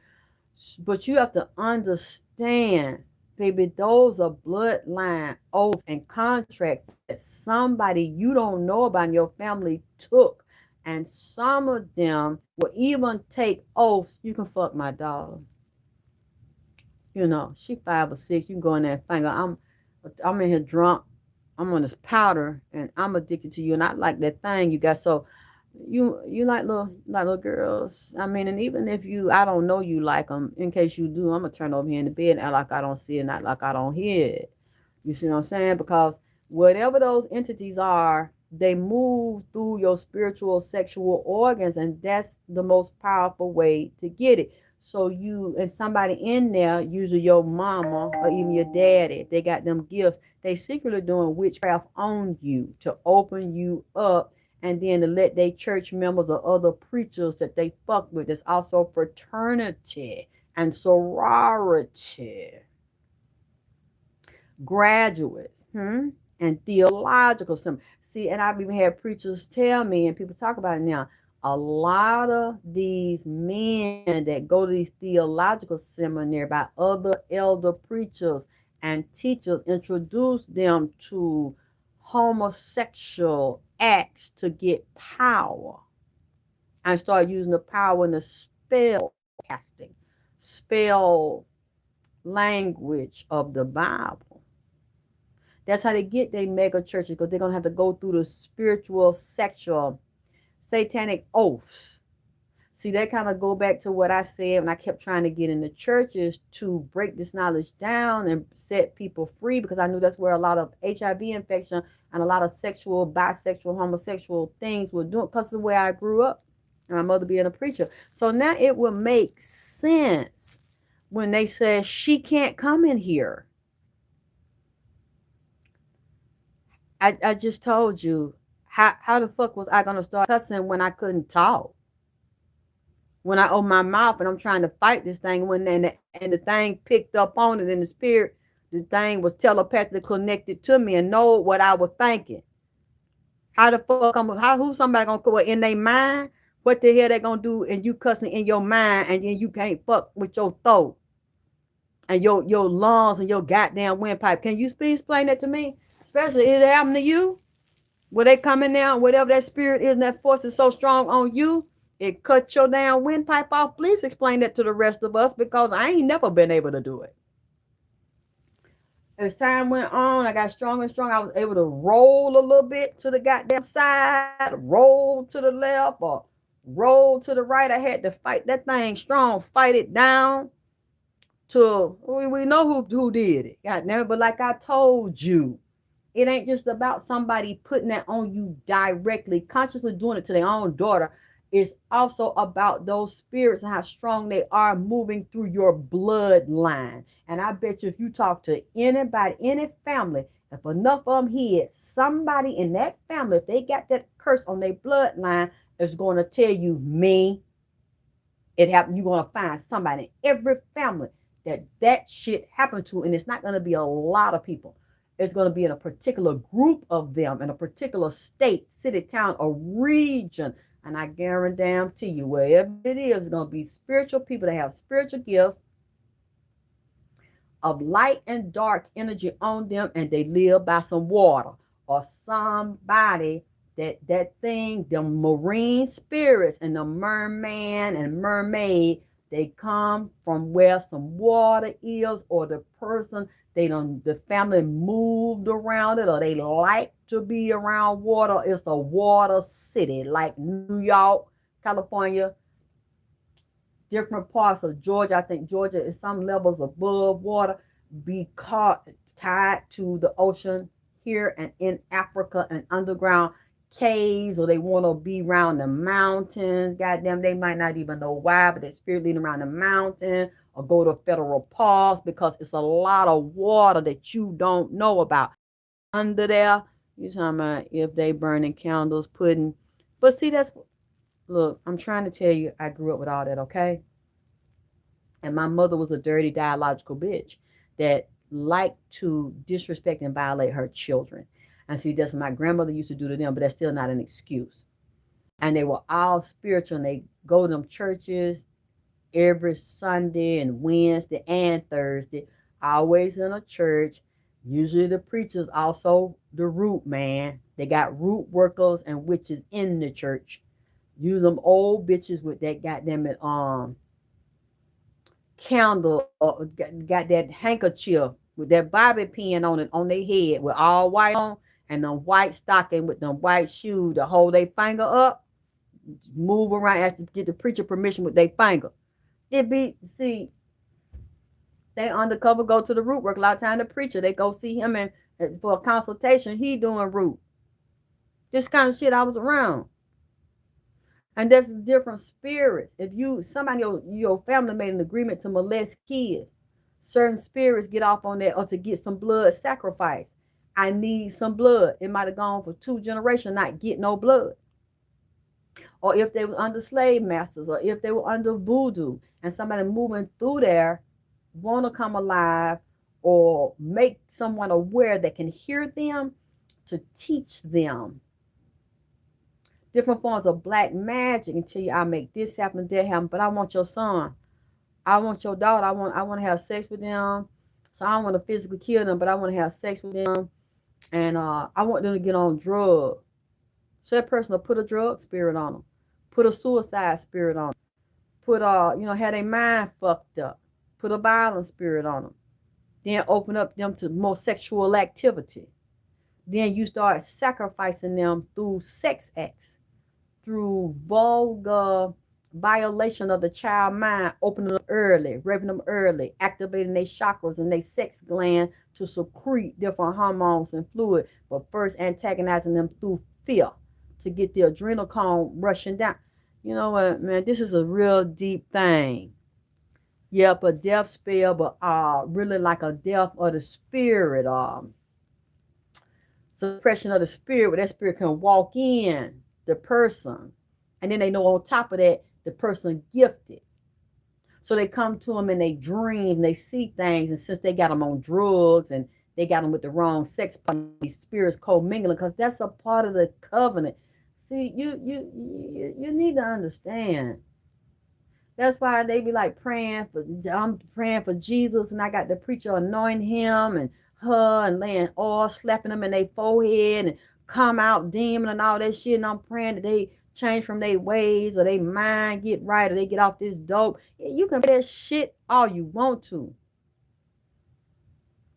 But you have to understand, baby, those are bloodline oaths and contracts that somebody you don't know about in your family took. And some of them will even take oaths. You can fuck my dog. She 5 or 6. You can go in there and finger. I'm in here drunk. I'm on this powder and I'm addicted to you. And I like that thing you got. So you like little girls. I mean, and even if I don't know you like them, in case you do, I'm gonna turn over here in the bed and act like I don't see it, not like I don't hear it. You see what I'm saying? Because whatever those entities are, they move through your spiritual, sexual organs, and that's the most powerful way to get it. So you and somebody in there, usually your mama or even your daddy, they got them gifts. They secretly doing witchcraft on you to open you up, and then to let their church members or other preachers that they fuck with. There's also fraternity and sorority, graduates, and theological. See, and I've even had preachers tell me, and people talk about it now, A lot of these men that go to these theological seminary by other elder preachers and teachers introduce them to homosexual acts to get power and start using the power in the spell casting, spell language of the Bible. That's how they get their mega churches, because they're going to have to go through the spiritual, sexual, satanic oaths. See, that kind of go back to what I said when I kept trying to get in the churches to break this knowledge down and set people free, because I knew that's where a lot of HIV infection and a lot of sexual, bisexual, homosexual things were doing, because of the way I grew up and my mother being a preacher. So now it will make sense when they say she can't come in here. I just told you, how the fuck was I going to start cussing when I couldn't talk? When I open my mouth and I'm trying to fight this thing, and the thing picked up on it in the spirit, the thing was telepathically connected to me and know what I was thinking. How the fuck who's somebody gonna go in their mind? What the hell they gonna do? And you cussing in your mind, and then you can't fuck with your throat and your lungs and your goddamn windpipe. Can you explain that to me? Especially if it happened to you, where they coming down, whatever that spirit is, and that force is so strong on you, it cut your damn windpipe off. Please explain that to the rest of us, because I ain't never been able to do it. As time went on, I got stronger and stronger. I was able to roll a little bit to the goddamn side, roll to the left, or roll to the right. I had to fight that thing strong, fight it down till we know who did it. Goddamn it. But like I told you, it ain't just about somebody putting that on you directly, consciously doing it to their own daughter. It's also about those spirits and how strong they are moving through your bloodline. And I bet you if you talk to anybody, any family, if enough of them hear somebody in that family, if they got that curse on their bloodline, is going to tell you, me, it happened. You're going to find somebody in every family that shit happened to. And it's not going to be a lot of people. It's going to be in a particular group of them in a particular state, city, town, or region. And I guarantee you, wherever it is, it's going to be spiritual people that have spiritual gifts of light and dark energy on them, and they live by some water or somebody that thing, the marine spirits and the merman and mermaid, they come from where some water is, or the person, the family moved around it, or they like to be around water. It's a water city like New York, California, different parts of Georgia. I think Georgia is some levels above water, be caught tied to the ocean here, and in Africa and underground caves, or they want to be around the mountains. Goddamn, they might not even know why, but they're spirit leading around the mountain, or go to federal parks, because it's a lot of water that you don't know about under there. You talking about if they burning candles, pudding. But see, look, I'm trying to tell you, I grew up with all that, okay? And my mother was a dirty, dialogical bitch that liked to disrespect and violate her children. And see, that's what my grandmother used to do to them, but that's still not an excuse. And they were all spiritual, and they go to them churches every Sunday and Wednesday and Thursday, always in a church. Usually the preachers also the root man. They got root workers and witches in the church. Use them old bitches with that goddamn candle, got that handkerchief with that bobby pin on it on their head, with all white on, and them white stocking with them white shoes to hold their finger up, move around, as to get the preacher permission with their finger. See, they undercover go to the root work. A lot of time the preacher, they go see him and for a consultation, he doing root. This kind of shit I was around. And there's different spirits. If somebody your family made an agreement to molest kids, certain spirits get off on that, or to get some blood sacrifice. I need some blood. It might have gone for 2 generations, not get no blood. Or if they were under slave masters, or if they were under voodoo, and somebody moving through there want to come alive, or make someone aware that can hear them, to teach them different forms of black magic and tell you I'll make this happen, that happen, but I want your son. I want your daughter. I want to have sex with them. So I don't want to physically kill them, but I want to have sex with them. And I want them to get on drugs. So that person will put a drug spirit on them, put a suicide spirit on them, put have their mind fucked up, put a violent spirit on them. Then open up them to more sexual activity. Then you start sacrificing them through sex acts, through vulgar violation of the child mind, opening them early, raping them early, activating their chakras and their sex gland to secrete different hormones and fluid, but first antagonizing them through fear to get the adrenal cone rushing down. You know what, man? This is a real deep thing. Yep, a death spell, but really like a death of the spirit, suppression of the spirit, where that spirit can walk in the person, and then they know on top of that the person gifted. So they come to them and they dream, they see things, and since they got them on drugs and they got them with the wrong sex partner, these spirits co-mingling, because that's a part of the covenant. See, you need to understand. That's why they be like I'm praying for Jesus, and I got the preacher anointing him and her and laying oil, slapping them in their forehead and come out demon and all that shit. And I'm praying that they change from their ways or they mind get right or they get off this dope. You can pray that shit all you want to.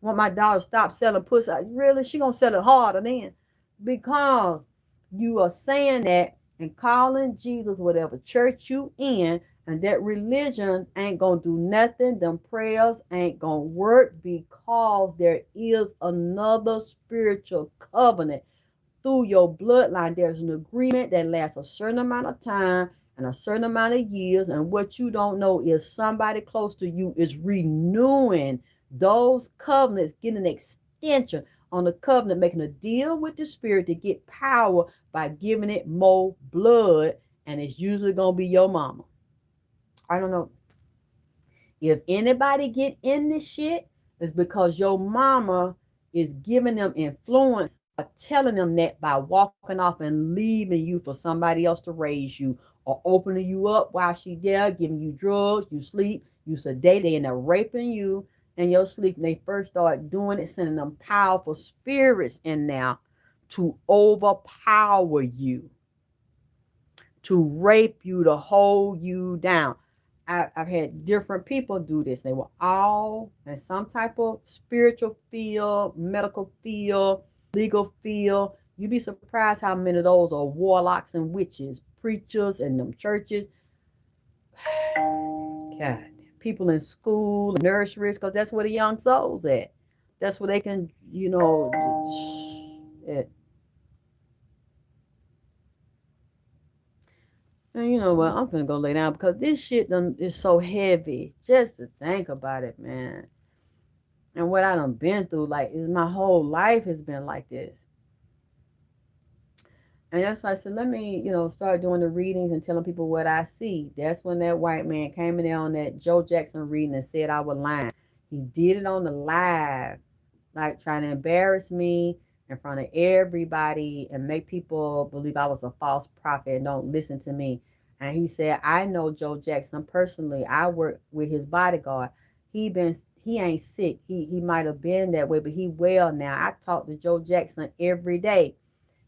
Want my daughter to stop selling pussy? Really? She gonna sell it harder then, because you are saying that and calling Jesus whatever church you in, and that religion ain't gonna do nothing. Them prayers ain't gonna work, because there is another spiritual covenant through your bloodline. There's an agreement that lasts a certain amount of time and a certain amount of years, and what you don't know is somebody close to you is renewing those covenants, getting an extension on the covenant, making a deal with the spirit to get power by giving it more blood, and it's usually gonna be your mama. I don't know. If anybody get in this shit, it's because your mama is giving them influence or telling them that by walking off and leaving you for somebody else to raise you, or opening you up while she there, giving you drugs, you sleep, you sedate, and they're raping you in your sleep. And they first start doing it, sending them powerful spirits in there to overpower you, to rape you, to hold you down. I've had different people do this. They were all in some type of spiritual field, medical field, legal field. You'd be surprised how many of those are warlocks and witches, preachers in them churches. God, people in school, nurseries, because that's where the young souls at. That's where they can, And you know what? I'm gonna go lay down, because this shit is so heavy just to think about it, man. And what I done been through, like, my whole life has been like this. And that's why I said, let me, start doing the readings and telling people what I see. That's when that white man came in there on that Joe Jackson reading and said I was lying. He did it on the live, like trying to embarrass me in front of everybody and make people believe I was a false prophet and don't listen to me. And he said, I know Joe Jackson personally. I work with his bodyguard. He ain't sick. He might have been that way, but he well now. I talk to Joe Jackson every day.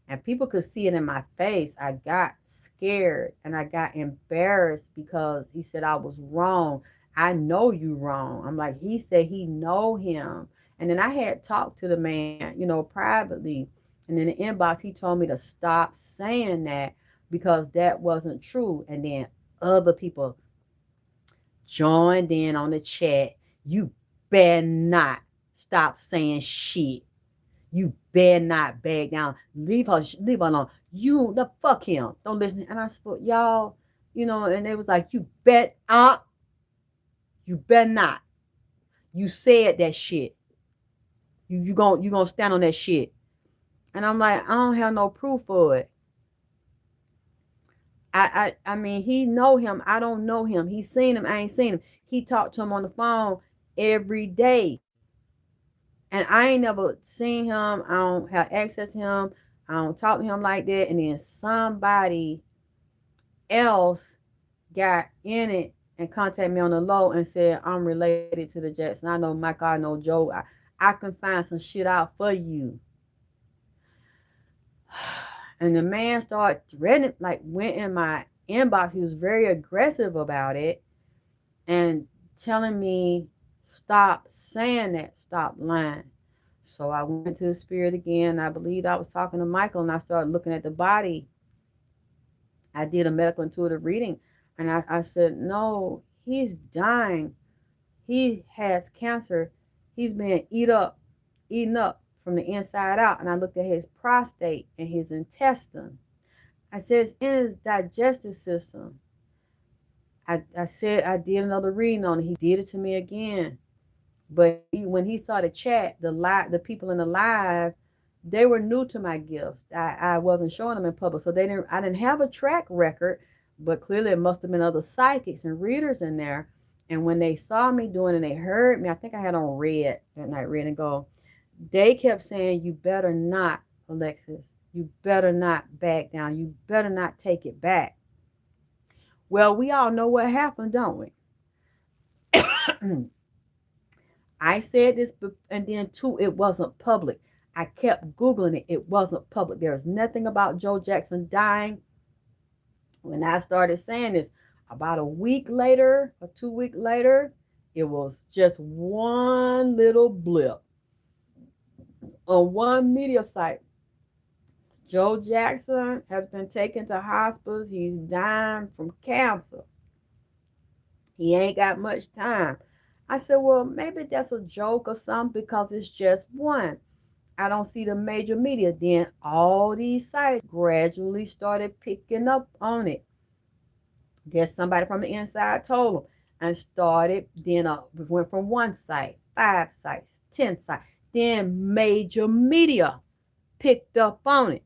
And people could see it in my face. I got scared and I got embarrassed, because he said I was wrong. I know you wrong. I'm like, he said he know him. And then I had talked to the man, privately. And in the inbox, he told me to stop saying that, because that wasn't true. And then other people joined in on the chat. You better not stop saying shit. You better not back down. Leave her alone. The fuck him. Don't listen. And I spoke, y'all, and they was like, you better not. You said that shit. You gonna stand on that shit. And I'm like, I don't have no proof for it. I mean, he know him. I don't know him. He seen him. I ain't seen him. He talked to him on the phone every day. And I ain't never seen him. I don't have access to him. I don't talk to him like that. And then somebody else got in it and contacted me on the low and said, I'm related to the Jackson. I know Michael, I know Joe. I can find some shit out for you. And the man started threatening, like went in my inbox. He was very aggressive about it and telling me, stop saying that, stop lying. So I went to the spirit again. I believed I was talking to Michael, and I started looking at the body. I did a medical intuitive reading, and I said, no, he's dying. He has cancer. He's being eaten up from the inside out. And I looked at his prostate and his intestine. I said, it's in his digestive system. I said I did another reading on it. He did it to me again. But when he saw the chat, the people in the live, they were new to my gifts. I wasn't showing them in public, so I didn't have a track record, but clearly it must have been other psychics and readers in there. And when they saw me doing it and they heard me, I think I had on red that night, red and gold. They kept saying, you better not, Alexis. You better not back down. You better not take it back. Well, we all know what happened, don't we? I said this, and then too, it wasn't public. I kept Googling it. It wasn't public. There was nothing about Joe Jackson dying. When I started saying this, about a week later or 2 weeks later, it was just one little blip on one media site. Joe Jackson has been taken to hospice. He's dying from cancer. He ain't got much time. I said, well, maybe that's a joke or something because it's just one. I don't see the major media. Then all these sites gradually started picking up on it. Guess somebody from the inside told them and started. Then went from one site, 5 sites, 10 sites. Then major media picked up on it.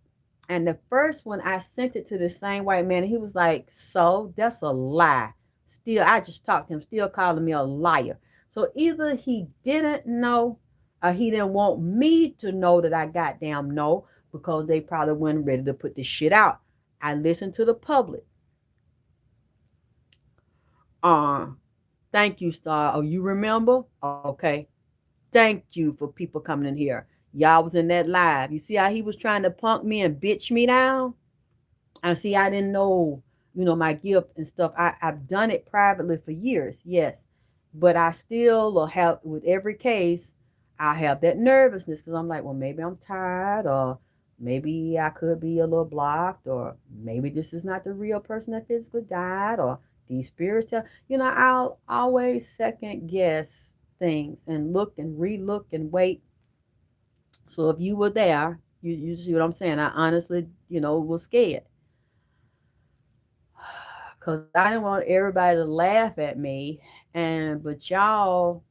And the first one, I sent it to the same white man. And he was like, so that's a lie. Still, I just talked to him, still calling me a liar. So either he didn't know or he didn't want me to know that I goddamn know, because they probably weren't ready to put this shit out. I listened to the public. Thank you, Star. Oh, you remember? Okay. Thank you for people coming in here. Y'all was in that live. You see how he was trying to punk me and bitch me down? And see, I didn't know, my gift and stuff. I've done it privately for years, yes. But I still will have, with every case, I have that nervousness because I'm like, well, maybe I'm tired, or maybe I could be a little blocked, or maybe this is not the real person that physically died, or these spirits tell, I'll always second guess things and look and relook and wait. So if you were there, you see what I'm saying? I honestly, was scared. Because I didn't want everybody to laugh at me. But y'all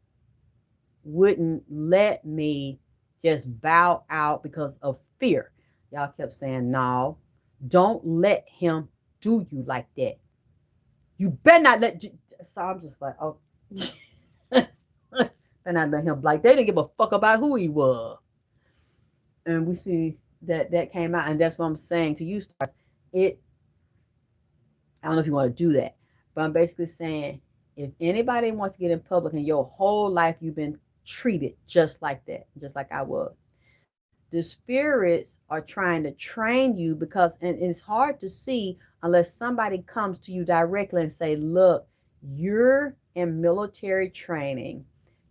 wouldn't let me just bow out because of fear. Y'all kept saying, no, don't let him do you like that. You better not let you. So I'm just like, oh. Better not let him, like, they didn't give a fuck about who he was. And we see that came out, and that's what I'm saying to you, stars. I don't know if you want to do that, but I'm basically saying, if anybody wants to get in public and your whole life you've been treated just like that, just like I was, the spirits are trying to train you, because, and it's hard to see unless somebody comes to you directly and say, look, you're in military training.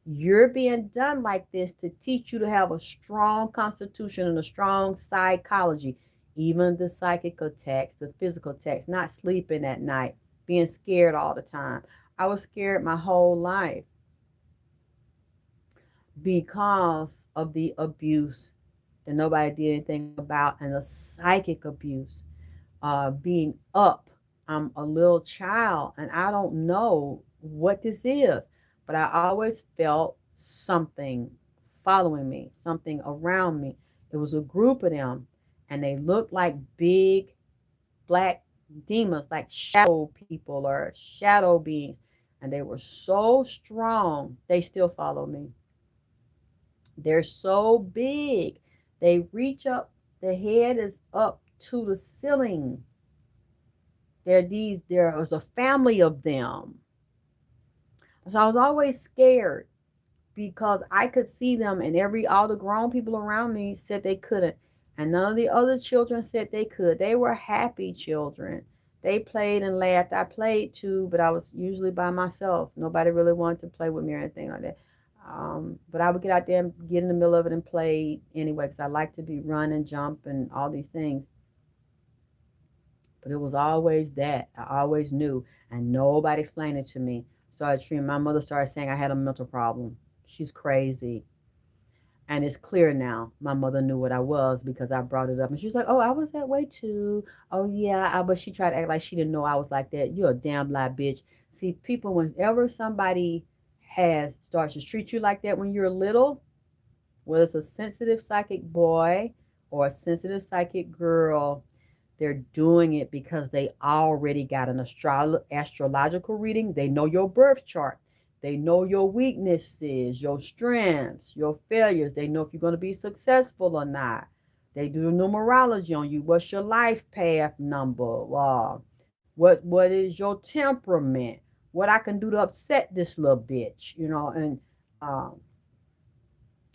You're being done like this to teach you to have a strong constitution and a strong psychology. Even the psychic attacks, the physical attacks, not sleeping at night, being scared all the time. I was scared my whole life because of the abuse that nobody did anything about, and the psychic abuse. Being up, I'm a little child and I don't know what this is, but I always felt something following me, something around me. It was a group of them, and they looked like big black demons, like shadow people or shadow beings, and they were so strong. They still follow me. They're so big. They reach up The head is up to the ceiling. There was a family of them. So I was always scared because I could see them, and all the grown people around me said they couldn't. And none of the other children said they could. They were happy children. They played and laughed. I played too, but I was usually by myself. Nobody really wanted to play with me or anything like that. But I would get out there and get in the middle of it and play anyway, because I like to be run and jump and all these things. But it was always that. I always knew, and nobody explained it to me. My mother started saying I had a mental problem. She's crazy. And it's clear now. My mother knew what I was because I brought it up. And she was like, oh, I was that way too. Oh, yeah. But she tried to act like she didn't know I was like that. You're a damn lie, bitch. See, people, whenever somebody starts to treat you like that when you're little, whether it's a sensitive psychic boy or a sensitive psychic girl, they're doing it because they already got an astrological reading. They know your birth chart. They know your weaknesses, your strengths, your failures. They know if you're going to be successful or not. They do the numerology on you. What's your life path number? What is your temperament? What I can do to upset this little bitch, and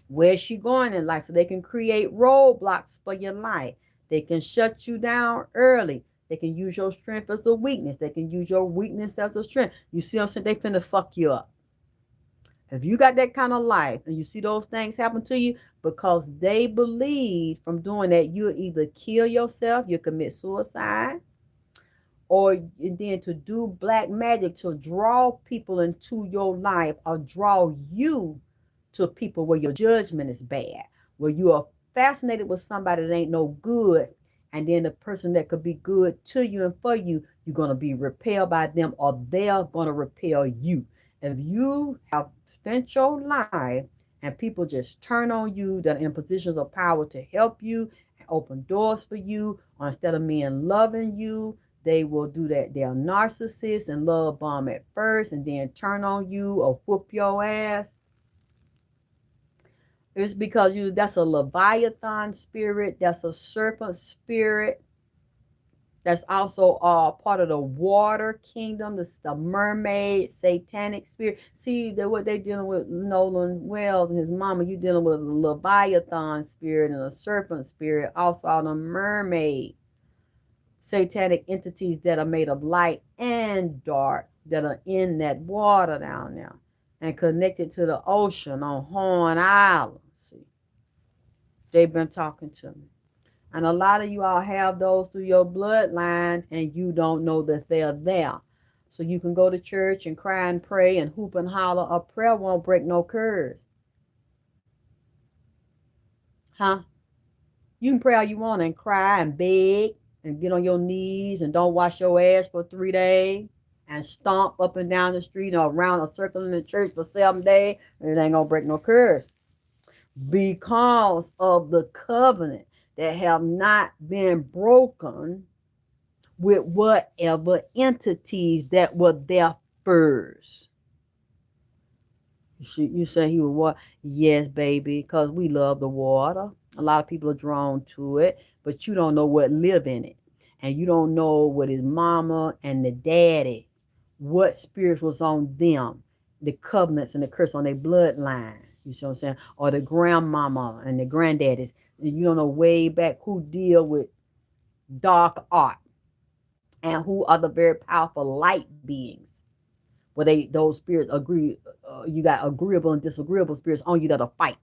where's she going in life, so they can create roadblocks for your life. They can shut you down early. They can use your strength as a weakness. They can use your weakness as a strength. You see what I'm saying? They finna fuck you up. If you got that kind of life and you see those things happen to you, because they believe from doing that, you'll either kill yourself, you'll commit suicide, or then to do black magic to draw people into your life or draw you to people where your judgment is bad, where you are fascinated with somebody that ain't no good, and then the person that could be good to you and for you, you're going to be repelled by them, or they're going to repel you. If you have spent your life and people just turn on you, that are in positions of power to help you and open doors for you, or instead of men loving you, they will do that. They're narcissists and love bomb at first and then turn on you or whoop your ass. It's because that's a Leviathan spirit, that's a serpent spirit, that's also part of the water kingdom, the mermaid, satanic spirit. See, what they dealing with Nolan Wells and his mama, you dealing with a Leviathan spirit and a serpent spirit, also on a mermaid. Satanic entities that are made of light and dark that are in that water down there and connected to the ocean on Horn Island. See, they've been talking to me. And a lot of you all have those through your bloodline and you don't know that they're there. So you can go to church and cry and pray and hoop and holler. A prayer won't break no curves. Huh? You can pray all you want and cry and beg and get on your knees and don't wash your ass for 3 days and stomp up and down the street or around a circle in the church for 7 days, and it ain't gonna break no curves. Because of the covenant that have not been broken with whatever entities that were there first. You say he was what? Yes, baby, because we love the water. A lot of people are drawn to it, but you don't know what live in it. And you don't know what his mama and the daddy, what spirits was on them, the covenants and the curse on their bloodline. You see what I'm saying? Or the grandmama and the granddaddies. You don't know way back who deal with dark art and who are the very powerful light beings. Where those spirits agree, you got agreeable and disagreeable spirits on you that'll fight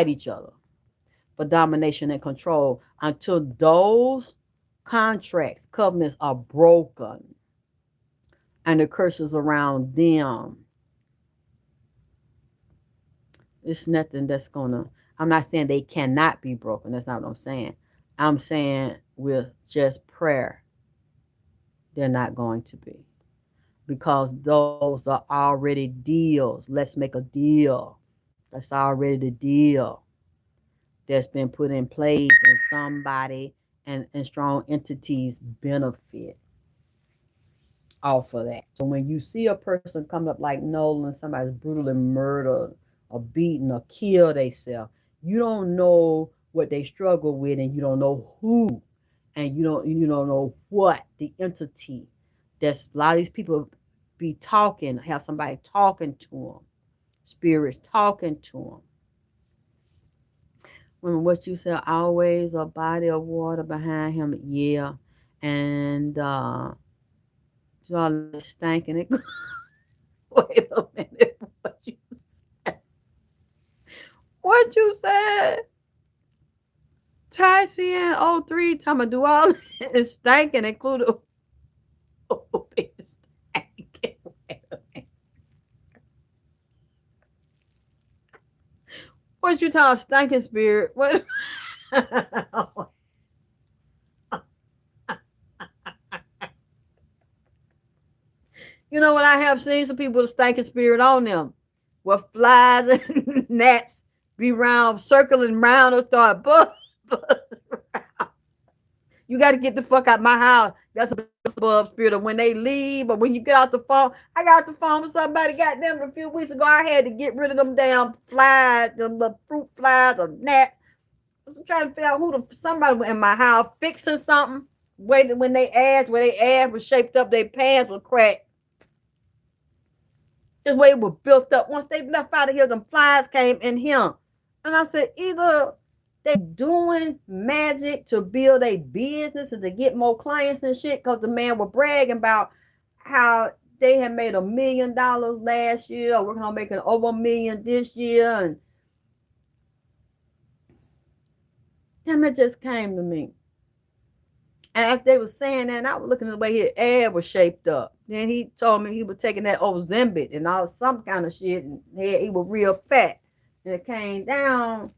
each other for domination and control until those contracts, covenants are broken and the curses around them. It's nothing that's I'm not saying they cannot be broken. That's not what I'm saying. I'm saying with just prayer, they're not going to be. Because those are already deals. Let's make a deal. That's already the deal that's been put in place, and somebody and strong entities benefit off of that. So when you see a person come up like Nolan, somebody's brutally murdered or beaten or killed themselves, you don't know what they struggle with, and you don't know who, and you don't know what the entity. That's a lot of these people be talking, have somebody talking to them, spirits talking to them. Remember what you said, always a body of water behind him. Yeah. And y'all stinking it. Wait a minute. What you said? What you said? Tyson 03 talking about do all is stinking, including stinking. What you talking stinking spirit? What? You know what? I have seen some people with a stinking spirit on them, where flies and gnats be round, circling round and start buzz around. You got to get the fuck out my house. That's a bug spirit. Or when they leave, or when you get out the phone. I got off the phone with somebody, goddamn, a few weeks ago. I had to get rid of them damn flies, them little fruit flies or gnats. I was trying to figure out somebody in my house fixing something. Waiting when they asked, where they ass was shaped up, their pants were cracked. This way it was built up. Once they left out of here, them flies came in here. And I said, either they doing magic to build a business and to get more clients and shit, because the man was bragging about how they had made $1 million last year, or working on making over $1 million this year. And damn, it just came to me. And after they were saying that, and I was looking at the way his ass was shaped up. Then he told me he was taking that Ozempic and all some kind of shit, and he was real fat. And it came down.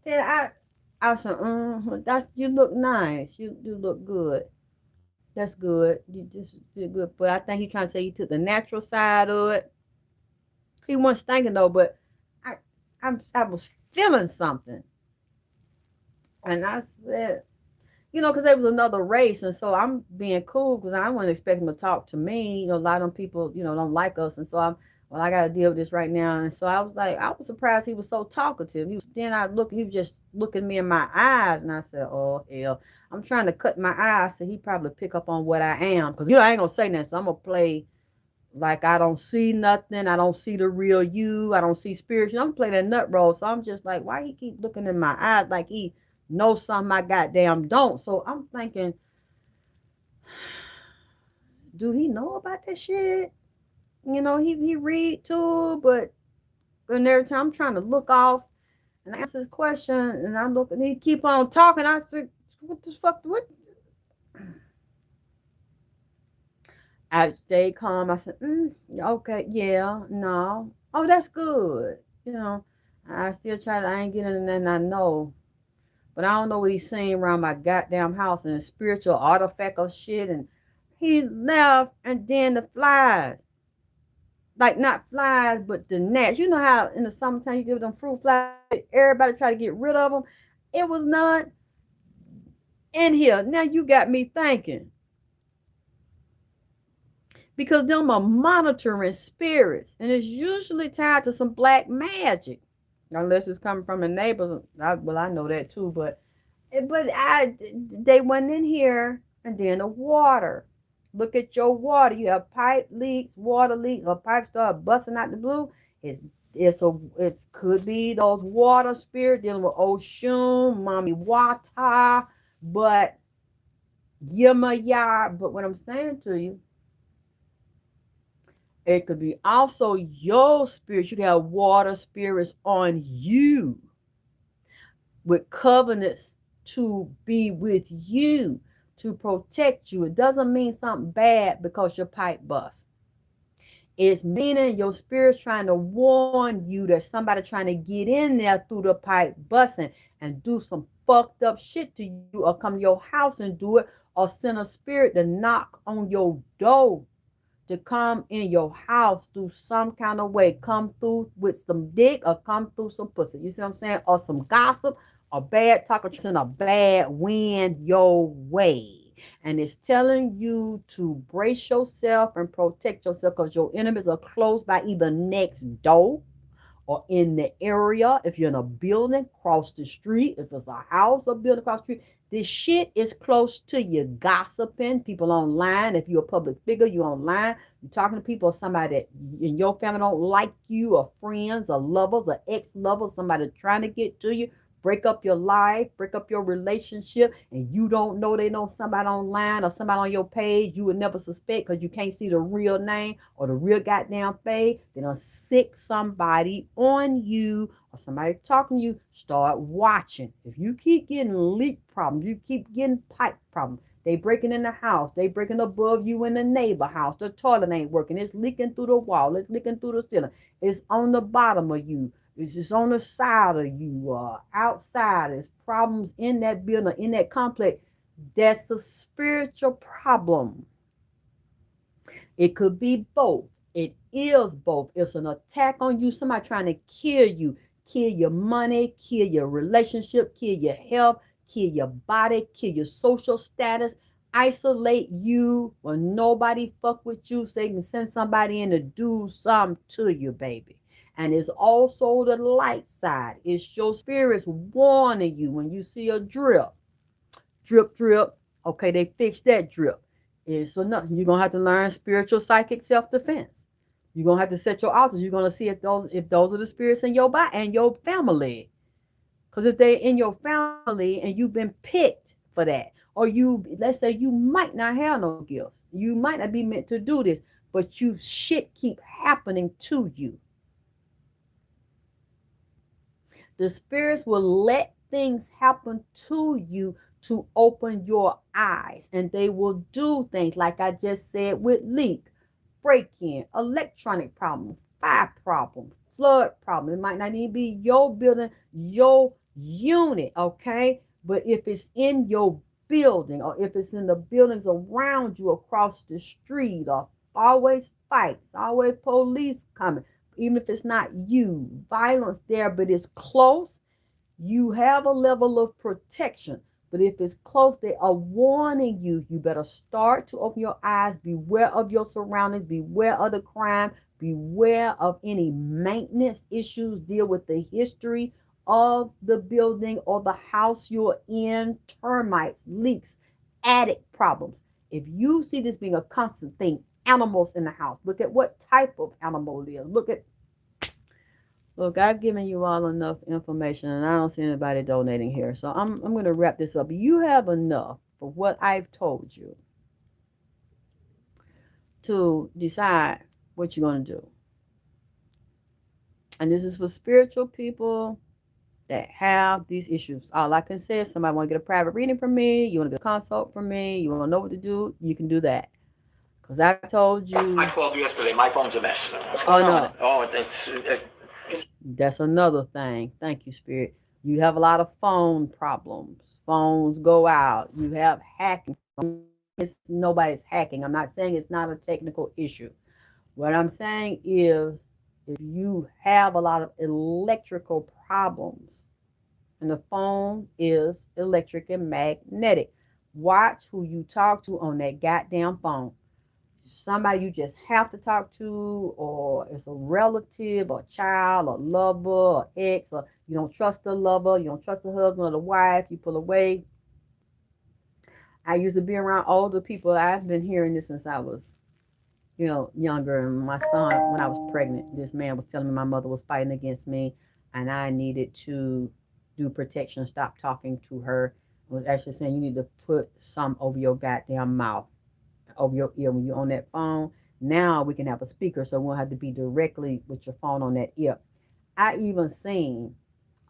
Then I said, that's, you look nice. You look good. That's good. You just did good. But I think he trying to say he took the natural side of it. He wasn't thinking though, but I was feeling something. And I said, because there was another race, and so I'm being cool because I wasn't expecting him to talk to me. A lot of them people, don't like us, and so I got to deal with this right now. And so I was surprised he was so talkative. He was just looking me in my eyes, and I said, oh hell, I'm trying to cut my eyes so he probably pick up on what I am, because I ain't gonna say nothing, so I'm gonna play like I don't see nothing. I don't see the real you. I don't see spiritual. I'm gonna play that nut roll. So I'm just like, why he keep looking in my eyes like he know something I goddamn don't. So I'm thinking, do he know about that shit? He read too, but and every time I'm trying to look off and answer his question, and I look and he keep on talking. I said, what the fuck? What? I stayed calm. I said, okay, yeah, no. Oh, that's good. I still try to, I ain't getting nothing I know. But I don't know what he's saying around my goddamn house and a spiritual artifact of shit. And he left, and then the flies. Like not flies, but the gnats. You know how in the summertime you give them fruit flies, everybody try to get rid of them. It was not in here. Now you got me thinking. Because them are monitoring spirits. And it's usually tied to some black magic. Unless it's coming from the neighbors. I know that too, but they went in here. And then the water. Look at your water. You have pipe leaks, water leaks, or pipe start busting out the blue. It could be those water spirits dealing with Oshun, Mommy Wata, but Yemaya. But what I'm saying to you, it could be also your spirit. You can have water spirits on you with covenants to be with you, to protect you. It doesn't mean something bad because your pipe bust. It's meaning your spirit's trying to warn you that somebody trying to get in there through the pipe busting and do some fucked up shit to you, or come to your house and do it, or send a spirit to knock on your door, to come in your house through some kind of way, come through with some dick, or come through some pussy. You see what I'm saying? Or some gossip, or bad talk, or send a bad wind your way. And it's telling you to brace yourself and protect yourself, because your enemies are close by, either next door or in the area, if you're in a building, cross the street, if it's a house or building across the street, this shit is close to you. Gossiping, people online. If you're a public figure, you're online. You're talking to people, somebody that in your family don't like you, or friends, or lovers, or ex-lovers, somebody trying to get to you, break up your life, break up your relationship, and you don't know they know somebody online or somebody on your page you would never suspect because you can't see the real name or the real goddamn face. They done sick somebody on you or somebody talking to you. Start watching. If you keep getting leak problems, you keep getting pipe problems. They breaking in the house. They breaking above you in the neighbor house. The toilet ain't working. It's leaking through the wall. It's leaking through the ceiling. It's on the bottom of you. It's just on the side of you, outside. There's problems in that building, in that complex. That's a spiritual problem. It could be both. It is both. It's an attack on you, somebody trying to kill you, kill your money, kill your relationship, kill your health, kill your body, kill your social status, isolate you when nobody fuck with you, so they can send somebody in to do something to you, baby. And it's also the light side. It's your spirits warning you when you see a drip. Drip, drip. Okay, they fixed that drip. It's enough. You're going to have to learn spiritual psychic self-defense. You're going to have to set your altars. You're going to see if those are the spirits in your body and your family. Because if they're in your family and you've been picked for that, or let's say you might not have no gift. You might not be meant to do this, but shit keep happening to you. The spirits will let things happen to you to open your eyes. And they will do things like I just said with leak, break-in, electronic problem, fire problem, flood problem. It might not even be your building, your unit, okay? But if it's in your building, or if it's in the buildings around you across the street, or always fights, always police coming, even if it's not you, violence there, but it's close, you have a level of protection. But if it's close, they are warning you. You better start to open your eyes. Beware of your surroundings. Beware of the crime. Beware of any maintenance issues. Deal with the history of the building or the house you're in. Termites, leaks, attic problems. If you see this being a constant thing, animals in the house. Look at what type of animal it is. Look, I've given you all enough information, and I don't see anybody donating here. So I'm going to wrap this up. You have enough for what I've told you to decide what you're going to do. And this is for spiritual people that have these issues. All I can say is somebody want to get a private reading from me, you want to get a consult from me, you want to know what to do, you can do that. Because I told you. I called you yesterday. My phone's a mess. Oh, no. Oh, That's another thing. Thank you, Spirit. You have a lot of phone problems. Phones go out. You have hacking. Nobody's hacking. I'm not saying it's not a technical issue. What I'm saying is if you have a lot of electrical problems, and the phone is electric and magnetic, watch who you talk to on that goddamn phone. Somebody you just have to talk to, or it's a relative or child or lover or ex, or you don't trust the lover, you don't trust the husband or the wife, you pull away. I used to be around older people. I've been hearing this since I was, younger. And my son, when I was pregnant, this man was telling me my mother was fighting against me and I needed to do protection, stop talking to her. I was actually saying you need to put some over your goddamn mouth, over your ear when you're on that phone. Now we can have a speaker, so we won't have to be directly with your phone on that ear. I even seen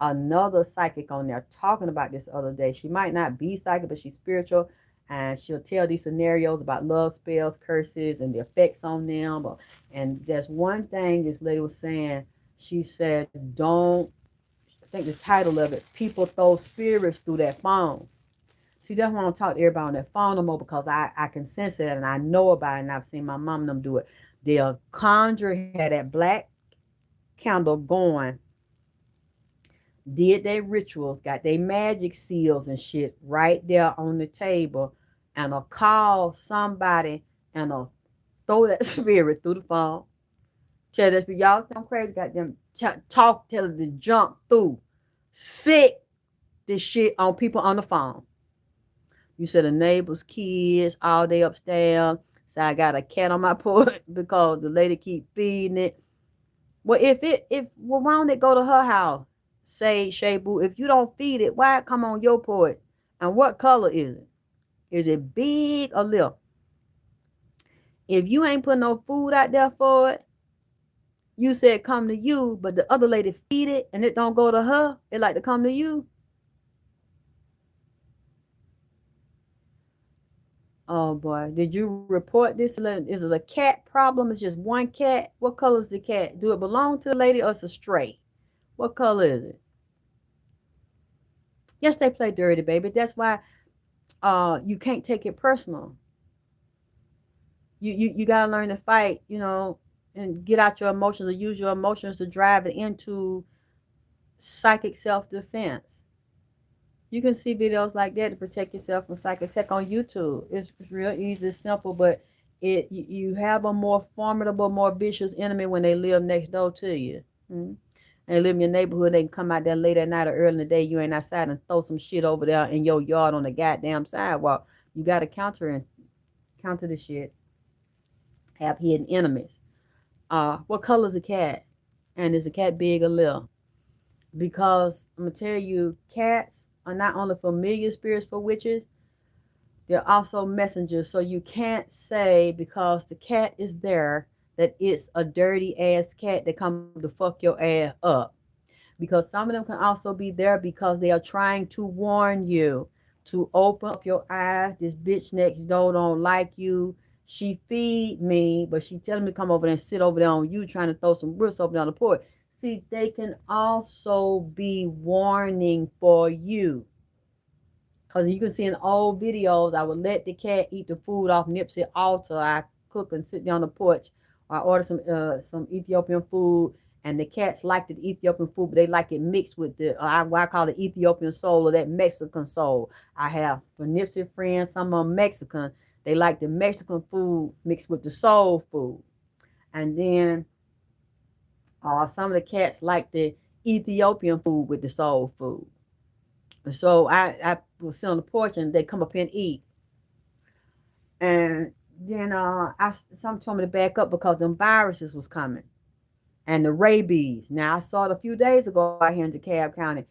another psychic on there talking about this the other day. She might not be psychic, but she's spiritual, and she'll tell these scenarios about love spells, curses, and the effects on them. And there's one thing this lady was saying. She said, I think the title of it, people throw spirits through that phone. She doesn't want to talk to everybody on that phone no more because I can sense it and I know about it, and I've seen my mom and them do it. They'll conjure, had that black candle going, did their rituals, got their magic seals and shit right there on the table, and I'll call somebody and I'll throw that spirit through the phone Shut up, y'all. I'm crazy. Goddamn, talk, tell her to jump through. Sick this shit on people on the phone. You said the neighbors' kids all day upstairs. So I got a cat on my porch because the lady keep feeding it. Well, why don't it go to her house? Say, Shay Boo, if you don't feed it, why it come on your porch? And what color is it? Is it big or little? If you ain't put no food out there for it, you said come to you, but the other lady feed it and it don't go to her, it like to come to you. Oh boy, did you report this? Is it a cat problem? It's just one cat. What color is the cat? Do it belong to the lady or it's a stray? What color is it? Yes, they play dirty, baby. That's why you can't take it personal. You gotta learn to fight, and get out your emotions or use your emotions to drive it into psychic self-defense. You can see videos like that to protect yourself from psychic attack on YouTube. It's real easy, simple, but you have a more formidable, more vicious enemy when they live next door to you. Mm-hmm. And they live in your neighborhood. They can come out there late at night or early in the day. You ain't outside and throw some shit over there in your yard on the goddamn sidewalk. You got to counter the shit. Have hidden enemies. What color is a cat? And is a cat big or little? Because I'm gonna tell you, cats are not only familiar spirits for witches, they're also messengers. So you can't say because the cat is there that it's a dirty ass cat that come to fuck your ass up. Because some of them can also be there because they are trying to warn you to open up your eyes. This bitch next door don't like you. She feed me, but she telling me to come over there and sit over there on you, trying to throw some bricks over there on the porch. See, they can also be warning for you. Because you can see in old videos, I would let the cat eat the food off Nipsey altar. I cook and sit down on the porch. I order some Ethiopian food, and the cats like the Ethiopian food, but they like it mixed with what I call the Ethiopian soul or that Mexican soul. I have for Nipsey friends, some of them Mexican. They like the Mexican food mixed with the soul food. And then some of the cats like the Ethiopian food with the soul food. So I will sit on the porch and they come up here and eat. And then some told me to back up because them viruses was coming. And the rabies. Now I saw it a few days ago out here in DeKalb County.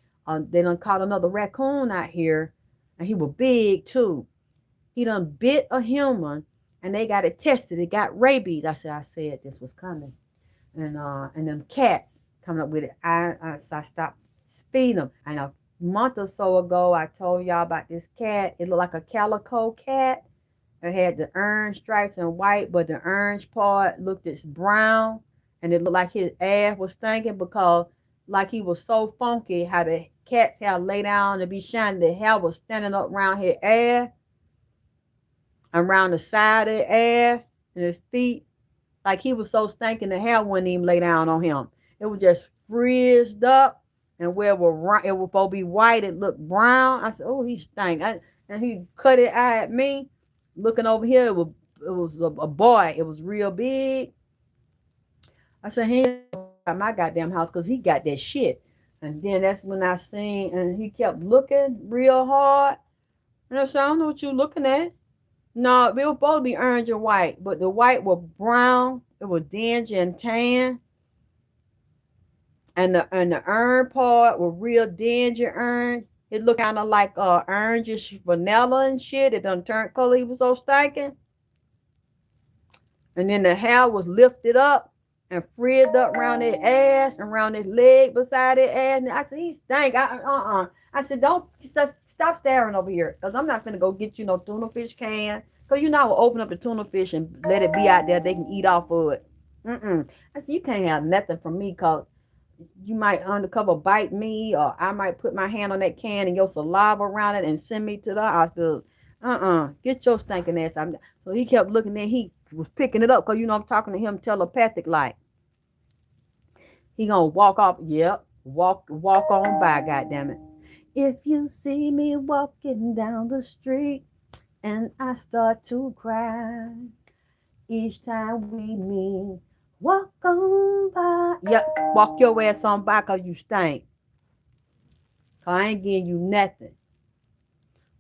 They done caught another raccoon out here. And he was big too. He done bit a human and they got it tested. It got rabies. I said this was coming. And them cats coming up with it. I stopped feeding them. And a month or so ago, I told y'all about this cat. It looked like a calico cat. It had the orange stripes and white, but the orange part looked as brown. And it looked like his ass was stinking because like he was so funky, how the cat's hair lay down and be shiny. The hair was standing up around his ass, around the side of his ass, and his feet. Like he was so stinking, the hair wouldn't even lay down on him. It was just frizzed up, and where it was supposed to be white, it looked brown. I said, "Oh, he stank." And he cut it eye at me. Looking over here, it was a boy. It was real big. I said, "He ain't got my goddamn house because he got that shit." And then that's when I seen, and he kept looking real hard. And I said, "I don't know what you looking at." No, it was supposed to be orange and white, but the white was brown. It was dingy and tan. And the orange part was real dingy orange. It looked kind of like orangish vanilla and shit. It done turned color. He was so stinking. And then the hair was lifted up and frizzed up around his ass and around his leg beside his ass. And I said, he stank. I said, don't stop staring over here, because I'm not going to go get you no tuna fish can. Because I will open up the tuna fish and let it be out there. They can eat off of it. I said, you can't have nothing from me because you might undercover bite me, or I might put my hand on that can and your saliva around it and send me to the hospital. Get your stinking ass out. So he kept looking there. He was picking it up because I'm talking to him telepathic like. He gonna walk off. Yep. Walk on by, goddammit. If you see me walking down the street and I start to cry each time we meet, Walk on by. Yep, walk your ass on by because you stink. Cause I ain't getting you nothing.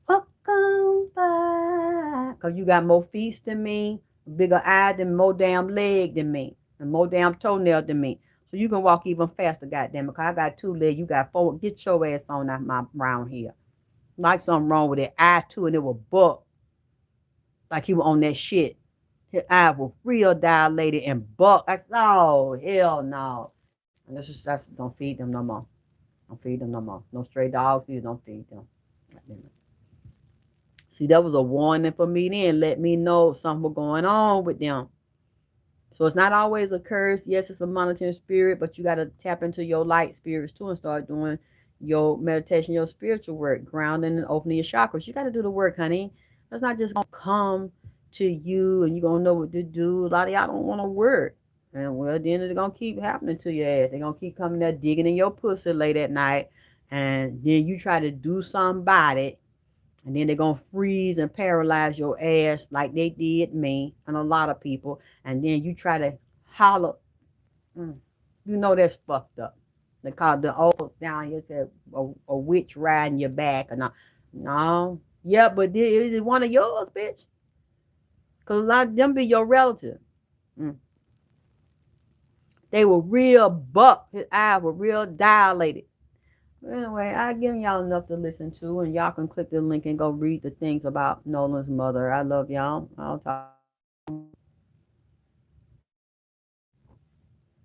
Walk on by. Because you got more feet than me, bigger eye than more damn leg than me, and more damn toenail than me. So you can walk even faster, goddamn it. Because I got 2 legs, you got 4. Get your ass on out my round here. Like something wrong with it. Eye too, and it was buck. Like he was on that shit. His eye was real dilated and buck. I said, oh, hell no. And that's don't feed them no more. Don't feed them no more. No stray dogs either. Don't feed them. See, that was a warning for me then. Let me know something was going on with them. So it's not always a curse. Yes, it's a monitoring spirit, but you got to tap into your light spirits too and start doing your meditation, your spiritual work, grounding and opening your chakras. You got to do the work, honey. That's not just going to come to you and you're going to know what to do. A lot of y'all don't want to work. And well, then it's going to keep happening to your ass. They're going to keep coming there digging in your pussy late at night. And then you try to do something about it. And then they're going to freeze and paralyze your ass like they did me and a lot of people. And then you try to holler. You know that's fucked up. They call the old down here said a witch riding your back. Or not. No. Yeah, but is it one of yours, bitch? Because a lot of them be your relative. They were real buck. His eyes were real dilated. Anyway, I've given y'all enough to listen to, and y'all can click the link and go read the things about Nolan's mother. I love y'all. I'll talk.